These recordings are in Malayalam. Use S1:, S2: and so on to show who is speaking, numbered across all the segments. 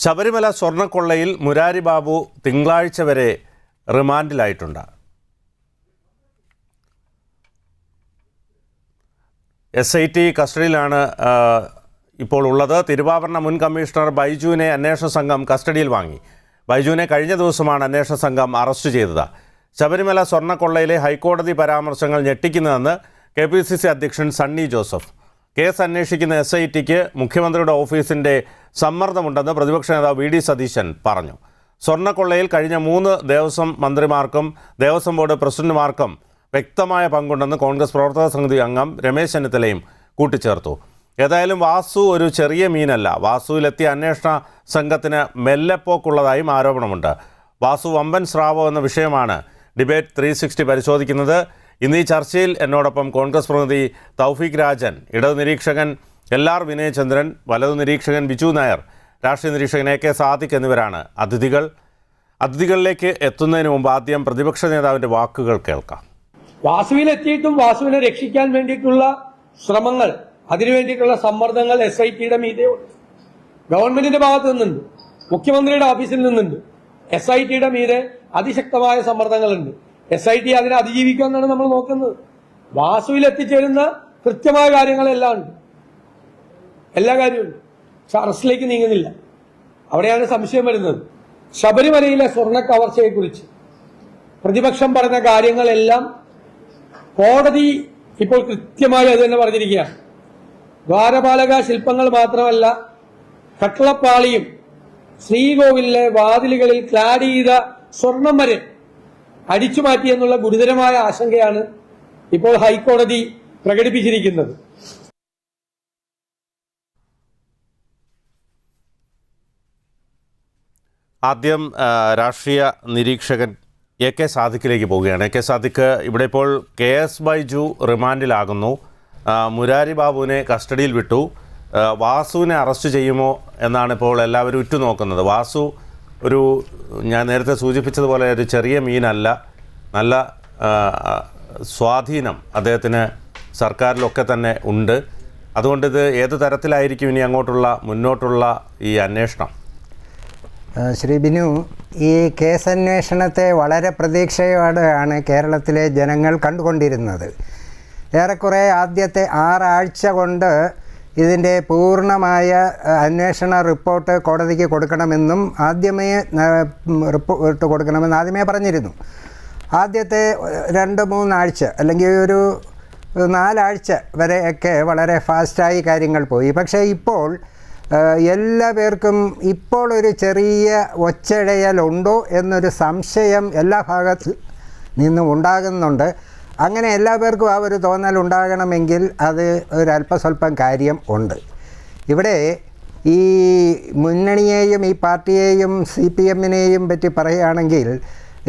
S1: ശബരിമല സ്വർണ്ണക്കൊള്ളയിൽ മുരാരി ബാബു തിങ്കളാഴ്ച വരെ റിമാൻഡിലായിട്ടുണ്ട്. SIT കസ്റ്റഡിയിലാണ് ഇപ്പോൾ ഉള്ളത്. തിരുവാഭരണ മുൻ കമ്മീഷണർ ബൈജുവിനെ അന്വേഷണ സംഘം കസ്റ്റഡിയിൽ വാങ്ങി. ബൈജുവിനെ കഴിഞ്ഞ ദിവസമാണ് അന്വേഷണ സംഘം അറസ്റ്റ് ചെയ്തത്. ശബരിമല സ്വർണ്ണക്കൊള്ളയിലെ ഹൈക്കോടതി പരാമർശങ്ങൾ ഞെട്ടിക്കുന്നതെന്ന് KPCC അധ്യക്ഷൻ സണ്ണി ജോസഫ്. കേസ് അന്വേഷിക്കുന്ന SITക്ക് മുഖ്യമന്ത്രിയുടെ ഓഫീസിൻ്റെ സമ്മർദ്ദമുണ്ടെന്ന് പ്രതിപക്ഷ നേതാവ് VD സതീശൻ പറഞ്ഞു. സ്വർണ്ണക്കൊള്ളയിൽ കഴിഞ്ഞ 3 ദേവസ്വം മന്ത്രിമാർക്കും ദേവസ്വം ബോർഡ് പ്രസിഡന്റുമാർക്കും വ്യക്തമായ പങ്കുണ്ടെന്ന് കോൺഗ്രസ് പ്രവർത്തക സമിതി അംഗം രമേശ് ചെന്നിത്തലയും കൂട്ടിച്ചേർത്തു. ഏതായാലും വാസു ഒരു ചെറിയ മീനല്ല. വാസുവിലെത്തിയ അന്വേഷണ സംഘത്തിന് മെല്ലെപ്പോക്കുള്ളതായും ആരോപണമുണ്ട്. വാസു വമ്പൻ സ്രാവോ എന്ന വിഷയമാണ് ഡിബേറ്റ് 360 പരിശോധിക്കുന്നത്. ഇന്ന് ഈ ചർച്ചയിൽ എന്നോടൊപ്പം കോൺഗ്രസ് പ്രതിനിധി തൗഫീഖ് രാജൻ, ഇടതു നിരീക്ഷകൻ LR വിനയചന്ദ്രൻ, വലതു നിരീക്ഷകൻ ബിജു നായർ, രാഷ്ട്രീയ നിരീക്ഷകൻ AK സാദിഖ് എന്നിവരാണ് അതിഥികളിലേക്ക് എത്തുന്നതിന് മുമ്പ് ആദ്യം പ്രതിപക്ഷ നേതാവിൻ്റെ വാക്കുകൾ കേൾക്കാം.
S2: വാസുവിലെത്തിയിട്ടും വാസുവിനെ രക്ഷിക്കാൻ വേണ്ടിയിട്ടുള്ള ശ്രമങ്ങൾ, അതിനു വേണ്ടിയിട്ടുള്ള സമ്മർദ്ദങ്ങൾ SITയുടെ മീതെ ഉണ്ട്. ഗവൺമെന്റിന്റെ ഭാഗത്തു നിന്നുണ്ട്, മുഖ്യമന്ത്രിയുടെ ഓഫീസിൽ നിന്നുണ്ട്. SITയുടെ മീതെ അതിശക്തമായ സമ്മർദ്ദങ്ങളുണ്ട്. SIT അതിനെ അതിജീവിക്കാനാണ് നമ്മൾ നോക്കുന്നത്. വാസുവിൽ എത്തിച്ചേരുന്ന കൃത്യമായ കാര്യങ്ങളെല്ലാം ഉണ്ട്, എല്ലാ കാര്യമുണ്ട്. പക്ഷെ അറസ്റ്റിലേക്ക് നീങ്ങുന്നില്ല. അവിടെയാണ് സംശയം വരുന്നത്. ശബരിമലയിലെ സ്വർണ്ണ കവർച്ചയെക്കുറിച്ച് പ്രതിപക്ഷം പറഞ്ഞ കാര്യങ്ങളെല്ലാം കോടതി ഇപ്പോൾ കൃത്യമായി അത് തന്നെ പറഞ്ഞിരിക്കുകയാണ്. ദ്വാരപാലക ശില്പങ്ങൾ മാത്രമല്ല, കട്ടളപ്പാളിയും ശ്രീകോവിലിലെ വാതിലുകളിൽ ക്ലാഡ് ചെയ്ത സ്വർണം വരെ അടിച്ചു മാറ്റിയെന്നുള്ള ഗുരുതരമായ ആശങ്കയാണ് ഇപ്പോൾ ഹൈക്കോടതി പ്രകടിപ്പിച്ചിരിക്കുന്നത്.
S1: ആദ്യം രാഷ്ട്രീയ നിരീക്ഷകൻ AK സാദിഖിലേക്ക് പോവുകയാണ്. AK സാദിഖ്, ഇവിടെ ഇപ്പോൾ KS ബൈജു റിമാൻഡിലാകുന്നു. മുരാരി ബാബുവിനെ കസ്റ്റഡിയിൽ വിട്ടു. വാസുവിനെ അറസ്റ്റ് ചെയ്യുമോ എന്നാണ് ഇപ്പോൾ എല്ലാവരും ഉറ്റുനോക്കുന്നത്. വാസു ഞാൻ നേരത്തെ സൂചിപ്പിച്ചതുപോലെ ഒരു ചെറിയ മീനല്ല. നല്ല സ്വാധീനം അദ്ദേഹത്തിന് സർക്കാരിലൊക്കെ തന്നെ ഉണ്ട്. അതുകൊണ്ട് ഇത് ഏത് തരത്തിലായിരിക്കും ഇനി അങ്ങോട്ടുള്ള മുന്നോട്ടുള്ള ഈ അന്വേഷണം?
S3: ശ്രീ ബിനു, ഈ കേസ് അന്വേഷണത്തെ വളരെ പ്രതീക്ഷയോടെയാണ് കേരളത്തിലെ ജനങ്ങൾ കണ്ടുകൊണ്ടിരുന്നത്. ഏറെക്കുറെ ആദ്യത്തെ 6 ആഴ്ച കൊണ്ട് ഇതിൻ്റെ പൂർണ്ണമായ അന്വേഷണ റിപ്പോർട്ട് കോടതിക്ക് കൊടുക്കണമെന്നും റിപ്പോർട്ട് കൊടുക്കണമെന്ന് ആദ്യമേ പറഞ്ഞിരുന്നു. ആദ്യത്തെ 2-3 ആഴ്ച അല്ലെങ്കിൽ ഒരു 4 ആഴ്ച വരെയൊക്കെ വളരെ ഫാസ്റ്റായി കാര്യങ്ങൾ പോയി. പക്ഷേ ഇപ്പോൾ എല്ലാ പേർക്കും ഇപ്പോൾ ഒരു ചെറിയ ഒച്ചഴയലുണ്ടോ എന്നൊരു സംശയം എല്ലാ ഭാഗത്ത് നിന്നും ഉണ്ടാകുന്നുണ്ട്. അങ്ങനെ എല്ലാ പേർക്കും ആ ഒരു തോന്നൽ ഉണ്ടാകണമെങ്കിൽ അത് ഒരല്പസ്വല്പം കാര്യം ഉണ്ട്. ഇവിടെ ഈ മുന്നണിയെയും ഈ പാർട്ടിയെയും CPMനെയും പറ്റി പറയുകയാണെങ്കിൽ,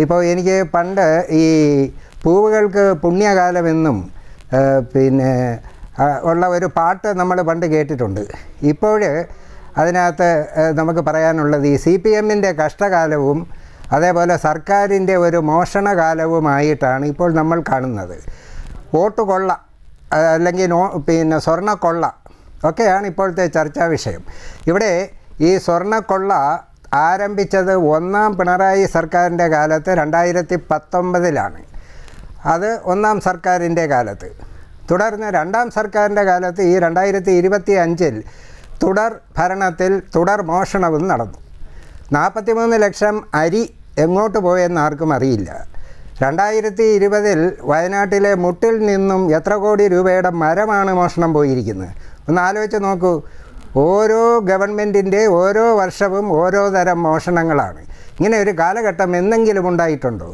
S3: ഇപ്പോൾ എനിക്ക് പണ്ട് ഈ പൂവുകൾക്ക് പുണ്യകാലമെന്നും പിന്നെ ഉള്ള ഒരു പാട്ട് നമ്മൾ പണ്ട് കേട്ടിട്ടുണ്ട്. ഇപ്പോൾ അതിനകത്ത് നമുക്ക് പറയാനുള്ളത് ഈ CPMൻ്റെ കഷ്ടകാലവും അതേപോലെ സർക്കാരിൻ്റെ ഒരു മോഷണകാലവുമായിട്ടാണ് ഇപ്പോൾ നമ്മൾ കാണുന്നത്. വോട്ട് കൊള്ള അല്ലെങ്കിൽ സ്വർണ്ണക്കൊള്ള ഒക്കെയാണ് ഇപ്പോഴത്തെ ചർച്ചാ വിഷയം. ഇവിടെ ഈ സ്വർണ്ണക്കൊള്ള ആരംഭിച്ചത് 1ാം പിണറായി സർക്കാരിൻ്റെ കാലത്ത് 2019 അത് 1ാം സർക്കാരിൻ്റെ കാലത്ത്. തുടർന്ന് 2ാം സർക്കാരിൻ്റെ കാലത്ത് ഈ 2025 തുടർ ഭരണത്തിൽ തുടർ മോഷണവും നടന്നു. 43 ലക്ഷം അരി എങ്ങോട്ട് പോയെന്ന് ആർക്കും അറിയില്ല. 2020 വയനാട്ടിലെ മുട്ടിൽ നിന്നും എത്ര കോടി രൂപയുടെ മരമാണ് മോഷണം പോയിരിക്കുന്നത്? ഒന്ന് ആലോചിച്ച് നോക്കൂ. ഓരോ ഗവൺമെൻറ്റിൻ്റെ ഓരോ വർഷവും ഓരോ തരം മോഷണങ്ങളാണ്. ഇങ്ങനെ ഒരു കാലഘട്ടം എന്തെങ്കിലും ഉണ്ടായിട്ടുണ്ടോ?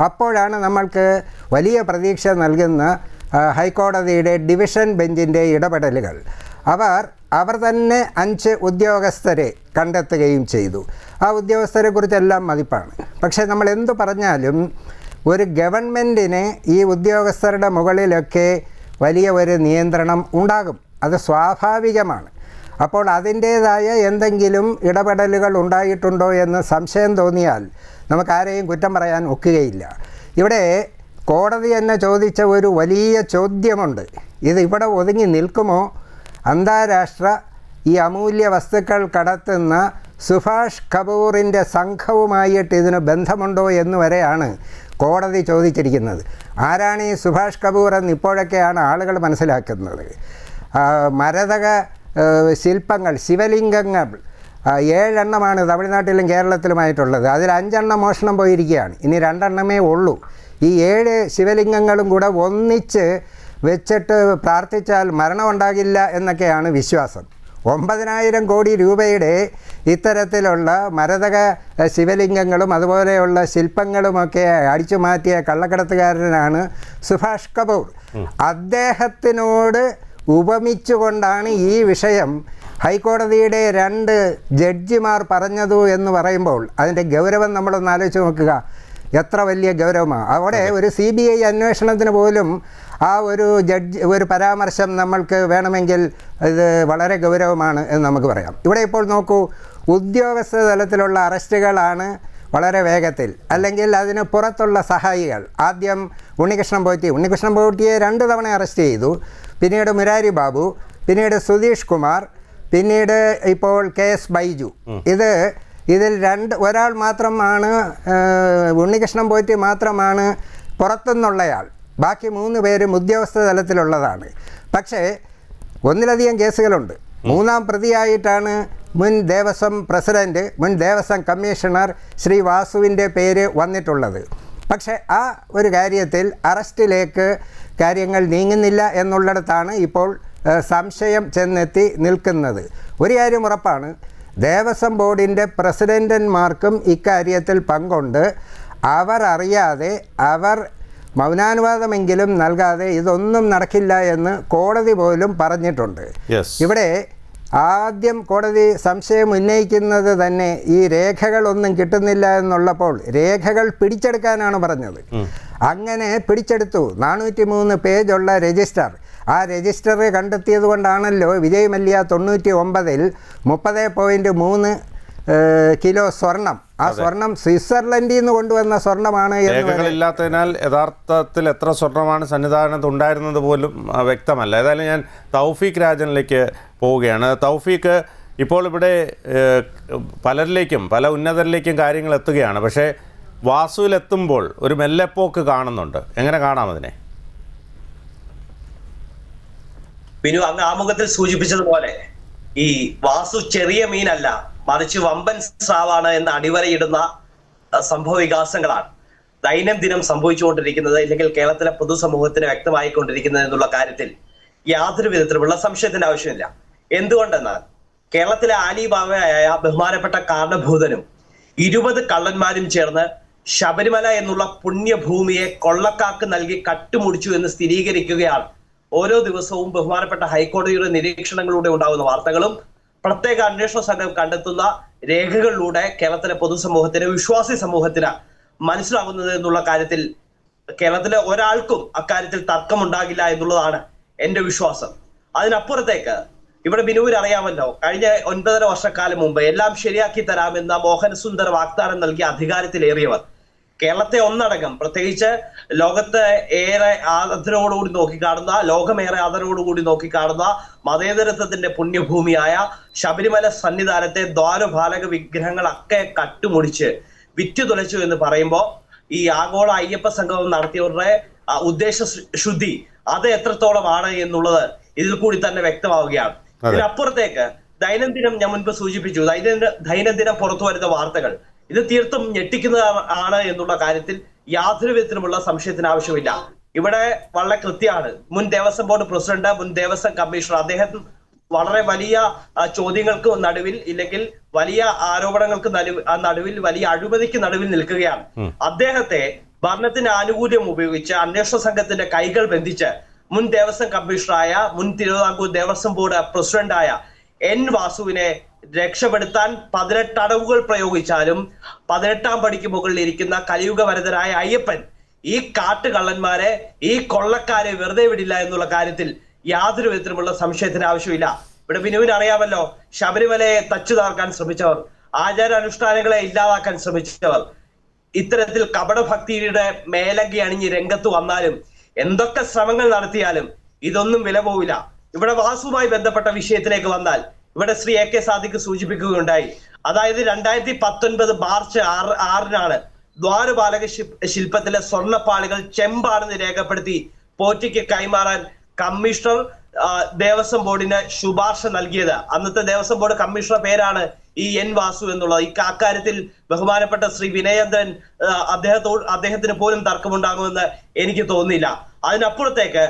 S3: അപ്പോഴാണ് നമ്മൾക്ക് വലിയ പ്രതീക്ഷ നൽകുന്ന ഹൈക്കോടതിയുടെ ഡിവിഷൻ ബെഞ്ചിൻ്റെ ഇടപെടലുകൾ. അവർ തന്നെ 5 ഉദ്യോഗസ്ഥരെ കണ്ടെത്തുകയും ചെയ്തു. ആ ഉദ്യോഗസ്ഥരെക്കുറിച്ചെല്ലാം മതിപ്പാണ്. പക്ഷേ നമ്മൾ എന്തു പറഞ്ഞാലും ഒരു ഗവൺമെൻറ്റിന് ഈ ഉദ്യോഗസ്ഥരുടെ മുകളിലൊക്കെ വലിയ ഒരു നിയന്ത്രണം ഉണ്ടാകും. അത് സ്വാഭാവികമാണ്. അപ്പോൾ അതിൻ്റേതായ എന്തെങ്കിലും ഇടപെടലുകൾ ഉണ്ടായിട്ടുണ്ടോ എന്ന് സംശയം തോന്നിയാൽ നമുക്കാരെയും കുറ്റം പറയാൻ ഒക്കുകയില്ല. ഇവിടെ കോടതി തന്നെ ചോദിച്ച ഒരു വലിയ ചോദ്യമുണ്ട്. ഇത് ഇവിടെ ഒതുങ്ങി നിൽക്കുമോ? അന്താരാഷ്ട്ര ഈ അമൂല്യ വസ്തുക്കൾ കടത്തുന്ന സുഭാഷ് കപൂറിൻ്റെ സംഘവുമായിട്ട് ഇതിന് ബന്ധമുണ്ടോ എന്ന് വരെയാണ് കോടതി ചോദിച്ചിരിക്കുന്നത്. ആരാണ് ഈ സുഭാഷ് കപൂർ എന്ന് ഇപ്പോഴൊക്കെയാണ് ആളുകൾ മനസ്സിലാക്കുന്നത്. മരതക ശില്പങ്ങൾ, ശിവലിംഗങ്ങൾ 7 എണ്ണമാണ് തമിഴ്നാട്ടിലും കേരളത്തിലുമായിട്ടുള്ളത്. അതിൽ 5 എണ്ണം മോഷണം പോയിരിക്കുകയാണ്. ഇനി 2 എണ്ണമേ ഉള്ളൂ. ഈ 7 ശിവലിംഗങ്ങളും കൂടെ ഒന്നിച്ച് വെച്ചിട്ട് പ്രാർത്ഥിച്ചാൽ മരണമുണ്ടാകില്ല എന്നൊക്കെയാണ് വിശ്വാസം. 9,000 കോടി രൂപയുടെ ഇത്തരത്തിലുള്ള മരതക ശിവലിംഗങ്ങളും അതുപോലെയുള്ള ശില്പങ്ങളുമൊക്കെ അടിച്ചു മാറ്റിയ കള്ളക്കടത്തുകാരനാണ് സുഭാഷ് കപൂർ. അദ്ദേഹത്തിനോട് ഉപമിച്ചുകൊണ്ടാണ് ഈ വിഷയം ഹൈക്കോടതിയുടെ 2 ജഡ്ജിമാർ പറഞ്ഞതു എന്ന് പറയുമ്പോൾ അതിൻ്റെ ഗൗരവം നമ്മളൊന്ന് ആലോചിച്ച് നോക്കുക. എത്ര വലിയ ഗൗരവമാണ്. അവിടെ ഒരു CBI അന്വേഷണത്തിന് പോലും ആ ഒരു പരാമർശം നമ്മൾക്ക് വേണമെങ്കിൽ ഇത് വളരെ ഗൗരവമാണ് എന്ന് നമുക്ക് പറയാം. ഇവിടെ ഇപ്പോൾ നോക്കൂ, ഉദ്യോഗസ്ഥ തലത്തിലുള്ള അറസ്റ്റുകളാണ് വളരെ വേഗത്തിൽ, അല്ലെങ്കിൽ അതിന് പുറത്തുള്ള സഹായികൾ. ആദ്യം ഉണ്ണികൃഷ്ണൻ പോറ്റിയെ 2 തവണ അറസ്റ്റ് ചെയ്തു. പിന്നീട് മുരാരി ബാബു, പിന്നീട് സുധീഷ് കുമാർ, പിന്നീട് ഇപ്പോൾ KS ബൈജു. ഇതിൽ ഒരാൾ മാത്രമാണ്, ഉണ്ണികൃഷ്ണൻ പോറ്റി മാത്രമാണ് പുറത്തുനിന്നുള്ളയാൾ. ബാക്കി 3 പേരും ഉദ്യോഗസ്ഥ തലത്തിലുള്ളതാണ്. പക്ഷേ ഒന്നിലധികം കേസുകളുണ്ട്. 3-ാം പ്രതിയായിട്ടാണ് മുൻ ദേവസ്വം പ്രസിഡൻറ്റ്, മുൻ ദേവസ്വം കമ്മീഷണർ ശ്രീ വാസുവിൻ്റെ പേര് വന്നിട്ടുള്ളത്. പക്ഷേ ആ ഒരു കാര്യത്തിൽ അറസ്റ്റിലേക്ക് കാര്യങ്ങൾ നീങ്ങുന്നില്ല എന്നുള്ളിടത്താണ് ഇപ്പോൾ സംശയം ചെന്നെത്തി നിൽക്കുന്നത്. ഒരു കാര്യം ഉറപ്പാണ്, ദേവസ്വം ബോർഡിൻ്റെ പ്രസിഡൻറ്റന്മാർക്കും ഇക്കാര്യത്തിൽ പങ്കുണ്ട്. അവർ അറിയാതെ, അവർ മൗനാനുവാദമെങ്കിലും നൽകാതെ ഇതൊന്നും നടക്കില്ല എന്ന് കോടതി പോലും പറഞ്ഞിട്ടുണ്ട്. ഇവിടെ ആദ്യം കോടതി സംശയം ഉന്നയിക്കുന്നത് തന്നെ ഈ രേഖകളൊന്നും കിട്ടുന്നില്ല എന്നുള്ളപ്പോൾ രേഖകൾ പിടിച്ചെടുക്കാനാണ് പറഞ്ഞത്. അങ്ങനെ പിടിച്ചെടുത്തു. 403 പേജുള്ള രജിസ്റ്റർ. ആ രജിസ്റ്റർ കണ്ടെത്തിയത് കൊണ്ടാണല്ലോ വിജയ് മല്യ 99-ൽ 30.3 കിലോ സ്വർണം, ആ സ്വർണം സ്വിറ്റ്സർലൻഡിൽ നിന്ന് കൊണ്ടുവന്ന സ്വർണമാണ്.
S1: രേഖകളില്ലാത്തതിനാൽ യഥാർത്ഥത്തിൽ എത്ര സ്വർണമാണ് സന്നിധാനത്ത് ഉണ്ടായിരുന്നത് പോലും വ്യക്തമല്ല. ഏതായാലും ഞാൻ തൗഫീഖ് രാജനിലേക്ക് പോവുകയാണ്. തൗഫീഖ്, ഇപ്പോൾ ഇവിടെ പലരിലേക്കും പല ഉന്നതരിലേക്കും കാര്യങ്ങൾ എത്തുകയാണ്. പക്ഷേ വാസുവിലെത്തുമ്പോൾ ഒരു മെല്ലെപ്പോക്ക് കാണുന്നുണ്ട്. എങ്ങനെ കാണാം അതിനെ?
S4: ബിനു അങ്ങ് ആമുഖത്തിൽ സൂചിപ്പിച്ചതുപോലെ ഈ വാസു ചെറിയ മീനല്ല, മറിച്ച് വമ്പൻ സ്രാവാണ് എന്ന് അടിവരയിടുന്ന സംഭവ വികാസങ്ങളാണ് ദൈനംദിനം സംഭവിച്ചുകൊണ്ടിരിക്കുന്നത്, അല്ലെങ്കിൽ കേരളത്തിലെ പൊതുസമൂഹത്തിന് വ്യക്തമായിക്കൊണ്ടിരിക്കുന്നത് എന്നുള്ള കാര്യത്തിൽ യാതൊരു വിധത്തിലുമുള്ള സംശയത്തിന്റെ ആവശ്യമില്ല. എന്തുകൊണ്ടെന്നാൽ കേരളത്തിലെ ആലിബാബയായ ബഹുമാനപ്പെട്ട കാരണഭൂതനും 20 കള്ളന്മാരും ചേർന്ന് ശബരിമല എന്നുള്ള പുണ്യഭൂമിയെ കൊള്ളക്കാക്ക് നൽകി കട്ടുമുടിച്ചു എന്ന് സ്ഥിരീകരിക്കുകയാണ് ഓരോ ദിവസവും ബഹുമാനപ്പെട്ട ഹൈക്കോടതിയുടെ നിരീക്ഷണങ്ങളിലൂടെ ഉണ്ടാകുന്ന വാർത്തകളും പ്രത്യേക അന്വേഷണ സംഘം കണ്ടെത്തുന്ന രേഖകളിലൂടെ കേരളത്തിലെ പൊതുസമൂഹത്തിന്, വിശ്വാസി സമൂഹത്തിന് മനസ്സിലാകുന്നത് എന്നുള്ള കാര്യത്തിൽ കേരളത്തിലെ ഒരാൾക്കും അക്കാര്യത്തിൽ തർക്കമുണ്ടാകില്ല എന്നുള്ളതാണ് എന്റെ വിശ്വാസം. അതിനപ്പുറത്തേക്ക് ഇവിടെ ബിനുവിന് അറിയാമല്ലോ, കഴിഞ്ഞ 9.5 വർഷക്കാലം മുമ്പ് എല്ലാം ശരിയാക്കി തരാമെന്ന മോഹനസുന്ദർ വാഗ്ദാനം നൽകി അധികാരത്തിലേറിയവർ കേരളത്തെ ഒന്നടങ്കം, പ്രത്യേകിച്ച് ലോകത്തെ ഏറെ ആദരവോടുകൂടി നോക്കിക്കാണുന്ന, ലോകമേറെ ആദരവോടുകൂടി നോക്കിക്കാണുന്ന മതേതരത്വത്തിന്റെ പുണ്യഭൂമിയായ ശബരിമല സന്നിധാനത്തെ ദ്വാരപാലക വിഗ്രഹങ്ങളൊക്കെ കട്ടുമുടിച്ച് വിറ്റുതുലച്ചു എന്ന് പറയുമ്പോൾ ഈ ആഗോള അയ്യപ്പ സംഗമം നടത്തിയവരുടെ ഉദ്ദേശ ശുദ്ധി അത് എത്രത്തോളമാണ് എന്നുള്ളത് ഇതിൽ കൂടി തന്നെ വ്യക്തമാവുകയാണ്. ഇതിനപ്പുറത്തേക്ക് ദൈനംദിനം, ഞാൻ മുൻപ് സൂചിപ്പിച്ചു, ദൈനംദിനം പുറത്തു വരുന്ന വാർത്തകൾ ഇത് തീർത്തും ഞെട്ടിക്കുന്നതാണ് എന്നുള്ള കാര്യത്തിൽ യാതൊരു വിധത്തിലുമുള്ള സംശയത്തിന് ആവശ്യമില്ല. ഇവിടെ വളരെ കൃത്യമാണ്. മുൻ ദേവസ്വം ബോർഡ് പ്രസിഡന്റ്, മുൻ ദേവസ്വം കമ്മീഷണർ, അദ്ദേഹം വളരെ വലിയ ചോദ്യങ്ങൾക്ക് നടുവിൽ, ഇല്ലെങ്കിൽ വലിയ ആരോപണങ്ങൾക്ക് നടുവിൽ, വലിയ അഴിമതിക്ക് നടുവിൽ നിൽക്കുകയാണ്. അദ്ദേഹത്തെ ഭരണത്തിന് ആനുകൂല്യം ഉപയോഗിച്ച് അന്വേഷണ സംഘത്തിന്റെ കൈകൾ ബന്ധിച്ച് മുൻ ദേവസ്വം കമ്മീഷണറായ, മുൻ തിരുവിതാംകൂർ ദേവസ്വം ബോർഡ് പ്രസിഡന്റായ N വാസുവിനെ രക്ഷപ്പെടുത്താൻ 18 അടവുകൾ പ്രയോഗിച്ചാലും 18-ാം പടിക്ക് മുകളിൽ ഇരിക്കുന്ന കലിയുഗ വരദനായ അയ്യപ്പൻ ഈ കാട്ടുകള്ളന്മാരെ, ഈ കൊള്ളക്കാരെ വെറുതെ വിടില്ല എന്നുള്ള കാര്യത്തിൽ യാതൊരു വിധത്തിലുമുള്ള സംശയത്തിന് ആവശ്യമില്ല. ഇവിടെ ബിനുവിന് അറിയാമല്ലോ, ശബരിമലയെ തച്ചു താർക്കാൻ ശ്രമിച്ചവർ, ആചാരാനുഷ്ഠാനങ്ങളെ ഇല്ലാതാക്കാൻ ശ്രമിച്ചവർ, ഇത്തരത്തിൽ കപടഭക്തിയുടെ മേലങ്കി അണിഞ്ഞ് രംഗത്ത് വന്നാലും, എന്തൊക്കെ ശ്രമങ്ങൾ നടത്തിയാലും ഇതൊന്നും വില പോവില്ല. ഇവിടെ വാസുവുമായി ബന്ധപ്പെട്ട വിഷയത്തിലേക്ക് വന്നാൽ, ഇവിടെ ശ്രീ AK സാദിഖ് സൂചിപ്പിക്കുകയുണ്ടായി, അതായത് 2019 മാർച്ച് 6-നാണ് ദ്വാരപാലക ശില്പത്തിലെ സ്വർണ്ണപ്പാളികൾ ചെമ്പാണെന്ന് രേഖപ്പെടുത്തി പോറ്റിക്ക് കൈമാറാൻ കമ്മീഷണർ ദേവസ്വം ബോർഡിന് ശുപാർശ നൽകിയത്. അന്നത്തെ ദേവസ്വം ബോർഡ് കമ്മീഷണർ പേരാണ് ഈ എൻ വാസു എന്നുള്ളത്. അക്കാര്യത്തിൽ ബഹുമാനപ്പെട്ട ശ്രീ വിനയേന്ദ്രൻ അദ്ദേഹത്തിന് പോലും തർക്കമുണ്ടാകുമെന്ന് എനിക്ക് തോന്നുന്നില്ല. അതിനപ്പുറത്തേക്ക്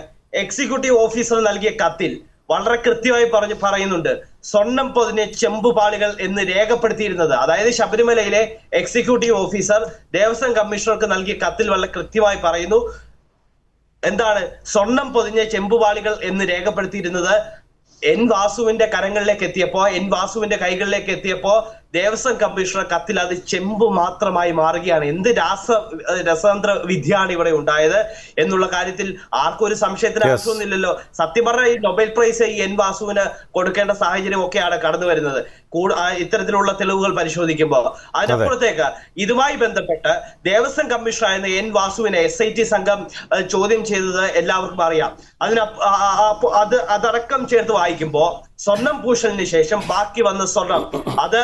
S4: എക്സിക്യൂട്ടീവ് ഓഫീസർ നൽകിയ കത്തിൽ വളരെ കൃത്യമായി പറയുന്നുണ്ട് സ്വർണം പൊതിഞ്ഞ ചെമ്പുപാളികൾ എന്ന് രേഖപ്പെടുത്തിയിരുന്നത്. അതായത് ശബരിമലയിലെ എക്സിക്യൂട്ടീവ് ഓഫീസർ ദേവസ്വം കമ്മീഷണർക്ക് നൽകിയ കത്തിൽ വളരെ കൃത്യമായി പറയുന്നു എന്താണ് സ്വർണം പൊതിഞ്ഞ ചെമ്പുപാളികൾ എന്ന് രേഖപ്പെടുത്തിയിരുന്നത്. എൻ വാസുവിന്റെ കരങ്ങളിലേക്ക് എത്തിയപ്പോ, എൻ വാസുവിന്റെ കൈകളിലേക്ക് എത്തിയപ്പോ ദേവസ്വം കമ്മീഷണർ കത്തിൽ അത് ചെമ്പ് മാത്രമായി മാറുകയാണ്. എന്ത് രസതന്ത്ര വിദ്യയാണ് ഇവിടെ ഉണ്ടായത് എന്നുള്ള കാര്യത്തിൽ ആർക്കും ഒരു സംശയത്തിന് ആവശ്യമൊന്നുമില്ലല്ലോ. സത്യം പറഞ്ഞാൽ ഈ നൊബേൽ പ്രൈസ് ഈ എൻ വാസുവിന് കൊടുക്കേണ്ട സാഹചര്യം ഒക്കെയാണ് കടന്നു വരുന്നത് ഇത്തരത്തിലുള്ള തെളിവുകൾ പരിശോധിക്കുമ്പോൾ. അതിനപ്പുറത്തേക്ക് ഇതുമായി ബന്ധപ്പെട്ട് ദേവസ്വം കമ്മീഷണറായിരുന്ന എൻ വാസുവിനെ SIT സംഘം ചോദ്യം ചെയ്തത് എല്ലാവർക്കും അറിയാം. അതടക്കം ചേർത്ത് വായിക്കുമ്പോ സ്വർണം പൂശലിന് ശേഷം ബാക്കി വന്ന സ്വർണം അത്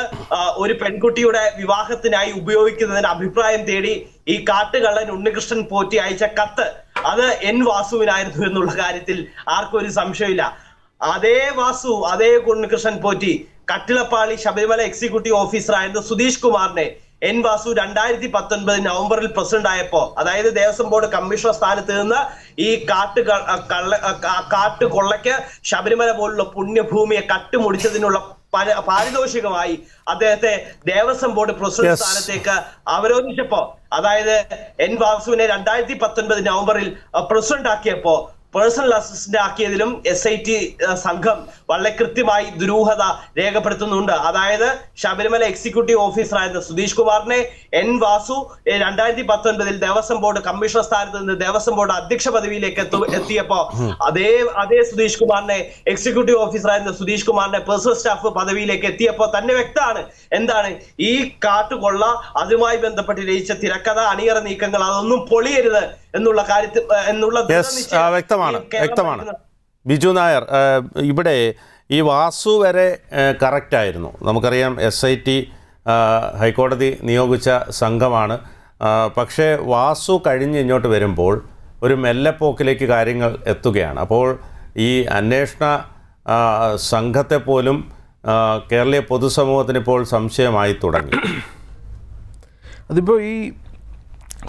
S4: ഒരു പെൺകുട്ടിയുടെ വിവാഹത്തിനായി ഉപയോഗിക്കുന്നതിന് അഭിപ്രായം തേടി ഈ കാട്ടുകള്ളൻ ഉണ്ണികൃഷ്ണൻ പോറ്റി അയച്ച കത്ത് അത് എൻ വാസുവിനായിരുന്നു എന്നുള്ള കാര്യത്തിൽ ആർക്കും ഒരു സംശയമില്ല. അതേ വാസു, അതേ ഉണ്ണികൃഷ്ണൻ പോറ്റി കട്ടിളപ്പാളി ശബരിമല എക്സിക്യൂട്ടീവ് ഓഫീസറായിരുന്ന സുധീഷ് കുമാറിനെ എൻ വാസു 2019 നവംബറിൽ പ്രസിഡന്റ് ആയപ്പോ, അതായത് ദേവസ്വം ബോർഡ് കമ്മീഷണർ സ്ഥാനത്ത് നിന്ന് ഈ കാട്ടുകൊള്ളയ്ക്ക് ശബരിമല പോലുള്ള പുണ്യഭൂമിയെ കട്ടുമുടിച്ചതിനുള്ള പാരിതോഷികമായി അദ്ദേഹത്തെ ദേവസ്വം ബോർഡ് പ്രസിഡന്റ് സ്ഥാനത്തേക്ക് അവരോധിച്ചപ്പോ, അതായത് എൻ വാസുവിനെ 2019 നവംബറിൽ പ്രസിഡന്റ് ആക്കിയപ്പോ പേഴ്സണൽ അസിസ്റ്റന്റ് ആക്കിയതിലും SIT സംഘം വളരെ കൃത്യമായി ദുരൂഹത രേഖപ്പെടുത്തുന്നുണ്ട്. അതായത് ശബരിമല എക്സിക്യൂട്ടീവ് ഓഫീസറായിരുന്ന സുധീഷ് കുമാറിനെ N Vasu 2019 Devaswom board commissioner സ്ഥാനത്ത് നിന്ന് ദേവസ്വം ബോർഡ് അധ്യക്ഷ പദവിയിലേക്ക് എത്തിയപ്പോ അതേ സുധീഷ് കുമാറിനെ എക്സിക്യൂട്ടീവ് ഓഫീസറായിരുന്ന സുധീഷ് കുമാറിനെ പേഴ്സണൽ സ്റ്റാഫ് പദവിയിലേക്ക് എത്തിയപ്പോ തന്നെ വ്യക്തമാണ് എന്താണ് ഈ കാട്ടുകൊള്ള, അതുമായി ബന്ധപ്പെട്ട് രചിച്ച തിരക്കഥ, അണിയറ നീക്കങ്ങൾ അതൊന്നും പൊളിയരുത് എന്നുള്ള കാര്യത്തിൽ
S1: വ്യക്തമാണ്. ബിജു നായർ, ഇവിടെ ഈ വാസു വരെ കറക്റ്റായിരുന്നു. നമുക്കറിയാം SIT ഹൈക്കോടതി നിയോഗിച്ച സംഘമാണ്. പക്ഷേ വാസു കഴിഞ്ഞ് ഇങ്ങോട്ട് വരുമ്പോൾ ഒരു മെല്ലെപ്പോക്കിലേക്ക് കാര്യങ്ങൾ എത്തുകയാണ്. അപ്പോൾ ഈ അന്വേഷണ സംഘത്തെ പോലും കേരളീയ പൊതുസമൂഹത്തിന് ഇപ്പോൾ സംശയമായി തുടങ്ങി.
S5: അതിപ്പോൾ ഈ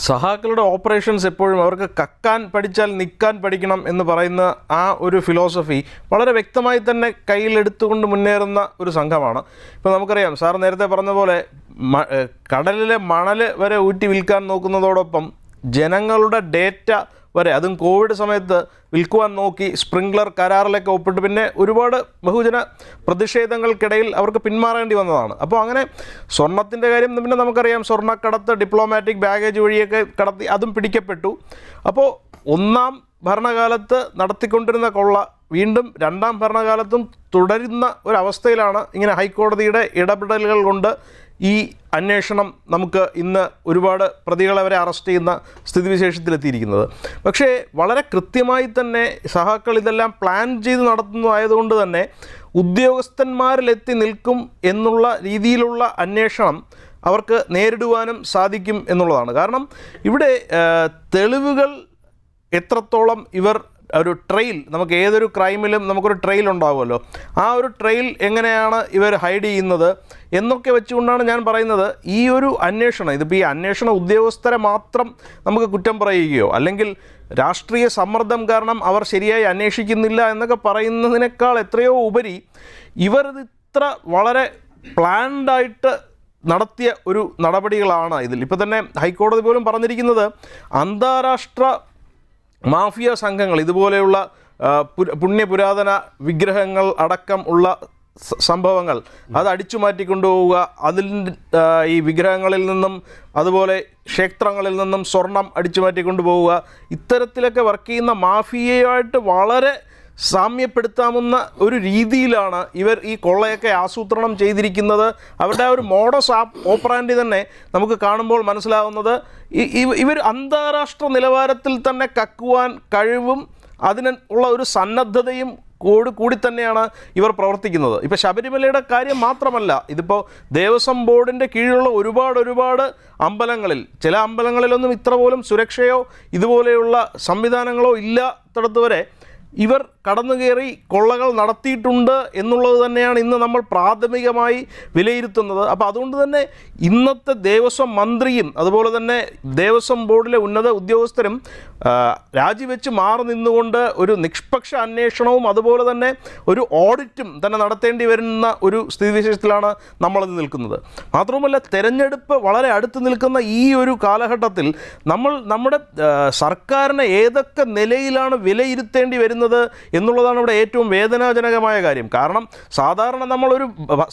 S5: സഹാക്കളുടെ ഓപ്പറേഷൻസ് എപ്പോഴും അവർക്ക് കക്കാൻ പഠിച്ചാൽ നിൽക്കാൻ പഠിക്കണം എന്ന് പറയുന്ന ആ ഒരു ഫിലോസഫി വളരെ വ്യക്തമായി തന്നെ കയ്യിലെടുത്തുകൊണ്ട് മുന്നേറുന്ന ഒരു സംഘമാണ്. ഇപ്പോൾ നമുക്കറിയാം, സാർ നേരത്തെ പറഞ്ഞ പോലെ കടലിലെ മണൽ വരെ ഊറ്റി വിൽക്കാൻ നോക്കുന്നതോടൊപ്പം ജനങ്ങളുടെ ഡേറ്റ വരെ, അതും കോവിഡ് സമയത്ത് വിൽക്കുവാൻ നോക്കി സ്പ്രിംഗ്ലർ കരാറിലൊക്കെ ഒപ്പിട്ട് പിന്നെ ഒരുപാട് ബഹുജന പ്രതിഷേധങ്ങൾക്കിടയിൽ അവർക്ക് പിന്മാറേണ്ടി വന്നതാണ്. അപ്പോൾ അങ്ങനെ സ്വർണത്തിൻ്റെ കാര്യം പിന്നെ നമുക്കറിയാം, സ്വർണ്ണക്കടത്ത് ഡിപ്ലോമാറ്റിക് ബാഗേജ് വഴിയൊക്കെ കടത്തി അതും പിടിക്കപ്പെട്ടു. അപ്പോൾ ഒന്നാം ഭരണകാലത്ത് നടത്തിക്കൊണ്ടിരുന്ന കൊള്ള വീണ്ടും രണ്ടാം ഭരണകാലത്തും തുടരുന്ന ഒരവസ്ഥയിലാണ് ഇങ്ങനെ ഹൈക്കോടതിയുടെ ഇടപെടലുകൾ കൊണ്ട് ഈ അന്വേഷണം നമുക്ക് ഇന്ന് ഒരുപാട് പ്രതികളെ വരെ അറസ്റ്റ് ചെയ്യുന്ന സ്ഥിതിവിശേഷത്തിലെത്തിയിരിക്കുന്നത്. പക്ഷേ വളരെ കൃത്യമായി തന്നെ സഹാക്കൾ ഇതെല്ലാം പ്ലാൻ ചെയ്ത് നടത്തുന്നതായതുകൊണ്ട് തന്നെ ഉദ്യോഗസ്ഥന്മാരിലെത്തി നിൽക്കും എന്നുള്ള രീതിയിലുള്ള അന്വേഷണം അവർക്ക് നേരിടുവാനും സാധിക്കും എന്നുള്ളതാണ്. കാരണം ഇവിടെ തെളിവുകൾ എത്രത്തോളം ഇവർ ഒരു ട്രെയിൽ, നമുക്ക് ഏതൊരു ക്രൈമിലും നമുക്കൊരു ട്രെയിൽ ഉണ്ടാവുമല്ലോ, ആ ഒരു ട്രെയിൽ എങ്ങനെയാണ് ഇവർ ഹൈഡ് ചെയ്യുന്നത് എന്നൊക്കെ വെച്ചുകൊണ്ടാണ് ഞാൻ പറയുന്നത് ഈ ഒരു അന്വേഷണം, ഇതിപ്പോൾ ഈ അന്വേഷണ ഉദ്യോഗസ്ഥരെ മാത്രം നമുക്ക് കുറ്റം പറയുകയോ അല്ലെങ്കിൽ രാഷ്ട്രീയ സമ്മർദ്ദം കാരണം അവർ ശരിയായി അന്വേഷിക്കുന്നില്ല എന്നൊക്കെ പറയുന്നതിനേക്കാൾ എത്രയോ ഉപരി ഇവർ ഇത്ര വളരെ പ്ലാൻഡായിട്ട് നടത്തിയ ഒരു നടപടികളാണ് ഇതിൽ. ഇപ്പോൾ തന്നെ ഹൈക്കോടതി പോലും പറഞ്ഞിരിക്കുന്നത് അന്താരാഷ്ട്ര മാഫിയ സംഘങ്ങൾ, ഇതുപോലെയുള്ള പുണ്യപുരാതന വിഗ്രഹങ്ങൾ അടക്കം ഉള്ള സംഭവങ്ങൾ അത് അടിച്ചു മാറ്റിക്കൊണ്ടുപോവുക, അതിൽ ഈ വിഗ്രഹങ്ങളിൽ നിന്നും അതുപോലെ ക്ഷേത്രങ്ങളിൽ നിന്നും സ്വർണം അടിച്ചു മാറ്റിക്കൊണ്ടുപോവുക, ഇത്തരത്തിലൊക്കെ വർക്ക് ചെയ്യുന്ന മാഫിയയുമായിട്ട് വളരെ സാമ്യപ്പെടുത്താവുന്ന ഒരു രീതിയിലാണ് ഇവർ ഈ കൊള്ളയൊക്കെ ആസൂത്രണം ചെയ്തിരിക്കുന്നത്. അവരുടെ ആ ഒരു മോഡസ് ഓപ്പറാൻഡി തന്നെ നമുക്ക് കാണുമ്പോൾ മനസ്സിലാവുന്നത് ഇവർ അന്താരാഷ്ട്ര നിലവാരത്തിൽ തന്നെ കക്കുവാൻ കഴിവും അതിനുള്ള ഒരു സന്നദ്ധതയും കൂടി തന്നെയാണ് ഇവർ പ്രവർത്തിക്കുന്നത്. ഇപ്പോൾ ശബരിമലയുടെ കാര്യം മാത്രമല്ല, ഇതിപ്പോൾ ദേവസ്വം ബോർഡിൻ്റെ കീഴിലുള്ള ഒരുപാട് അമ്പലങ്ങളിൽ, ചില അമ്പലങ്ങളിലൊന്നും ഇത്ര പോലും സുരക്ഷയോ ഇതുപോലെയുള്ള സംവിധാനങ്ങളോ ഇല്ലാത്തിടത്ത് വരെ ഇവർ കടന്നുകയറി കൊള്ളകൾ നടത്തിയിട്ടുണ്ട് എന്നുള്ളത് തന്നെയാണ് ഇന്ന് നമ്മൾ പ്രാഥമികമായി വിലയിരുത്തുന്നത്. അപ്പോൾ അതുകൊണ്ട് തന്നെ ഇന്നത്തെ ദേവസ്വം മന്ത്രിയും അതുപോലെ തന്നെ ദേവസ്വം ബോർഡിലെ ഉന്നത ഉദ്യോഗസ്ഥരും രാജിവെച്ച് മാറി നിന്നുകൊണ്ട് ഒരു നിഷ്പക്ഷ അന്വേഷണവും അതുപോലെ തന്നെ ഒരു ഓഡിറ്റും തന്നെ നടത്തേണ്ടി വരുന്ന ഒരു സ്ഥിതിവിശേഷത്തിലാണ് നമ്മളിത് നിൽക്കുന്നത്. മാത്രവുമല്ല, തെരഞ്ഞെടുപ്പ് വളരെ അടുത്ത് നിൽക്കുന്ന ഈ ഒരു കാലഘട്ടത്തിൽ നമ്മുടെ സർക്കാരിനെ ഏതൊക്കെ നിലയിലാണ് വിലയിരുത്തേണ്ടി വരുന്നത് എന്നുള്ളതാണ് ഇവിടെ ഏറ്റവും വേദനാജനകമായ കാര്യം. കാരണം സാധാരണ നമ്മളൊരു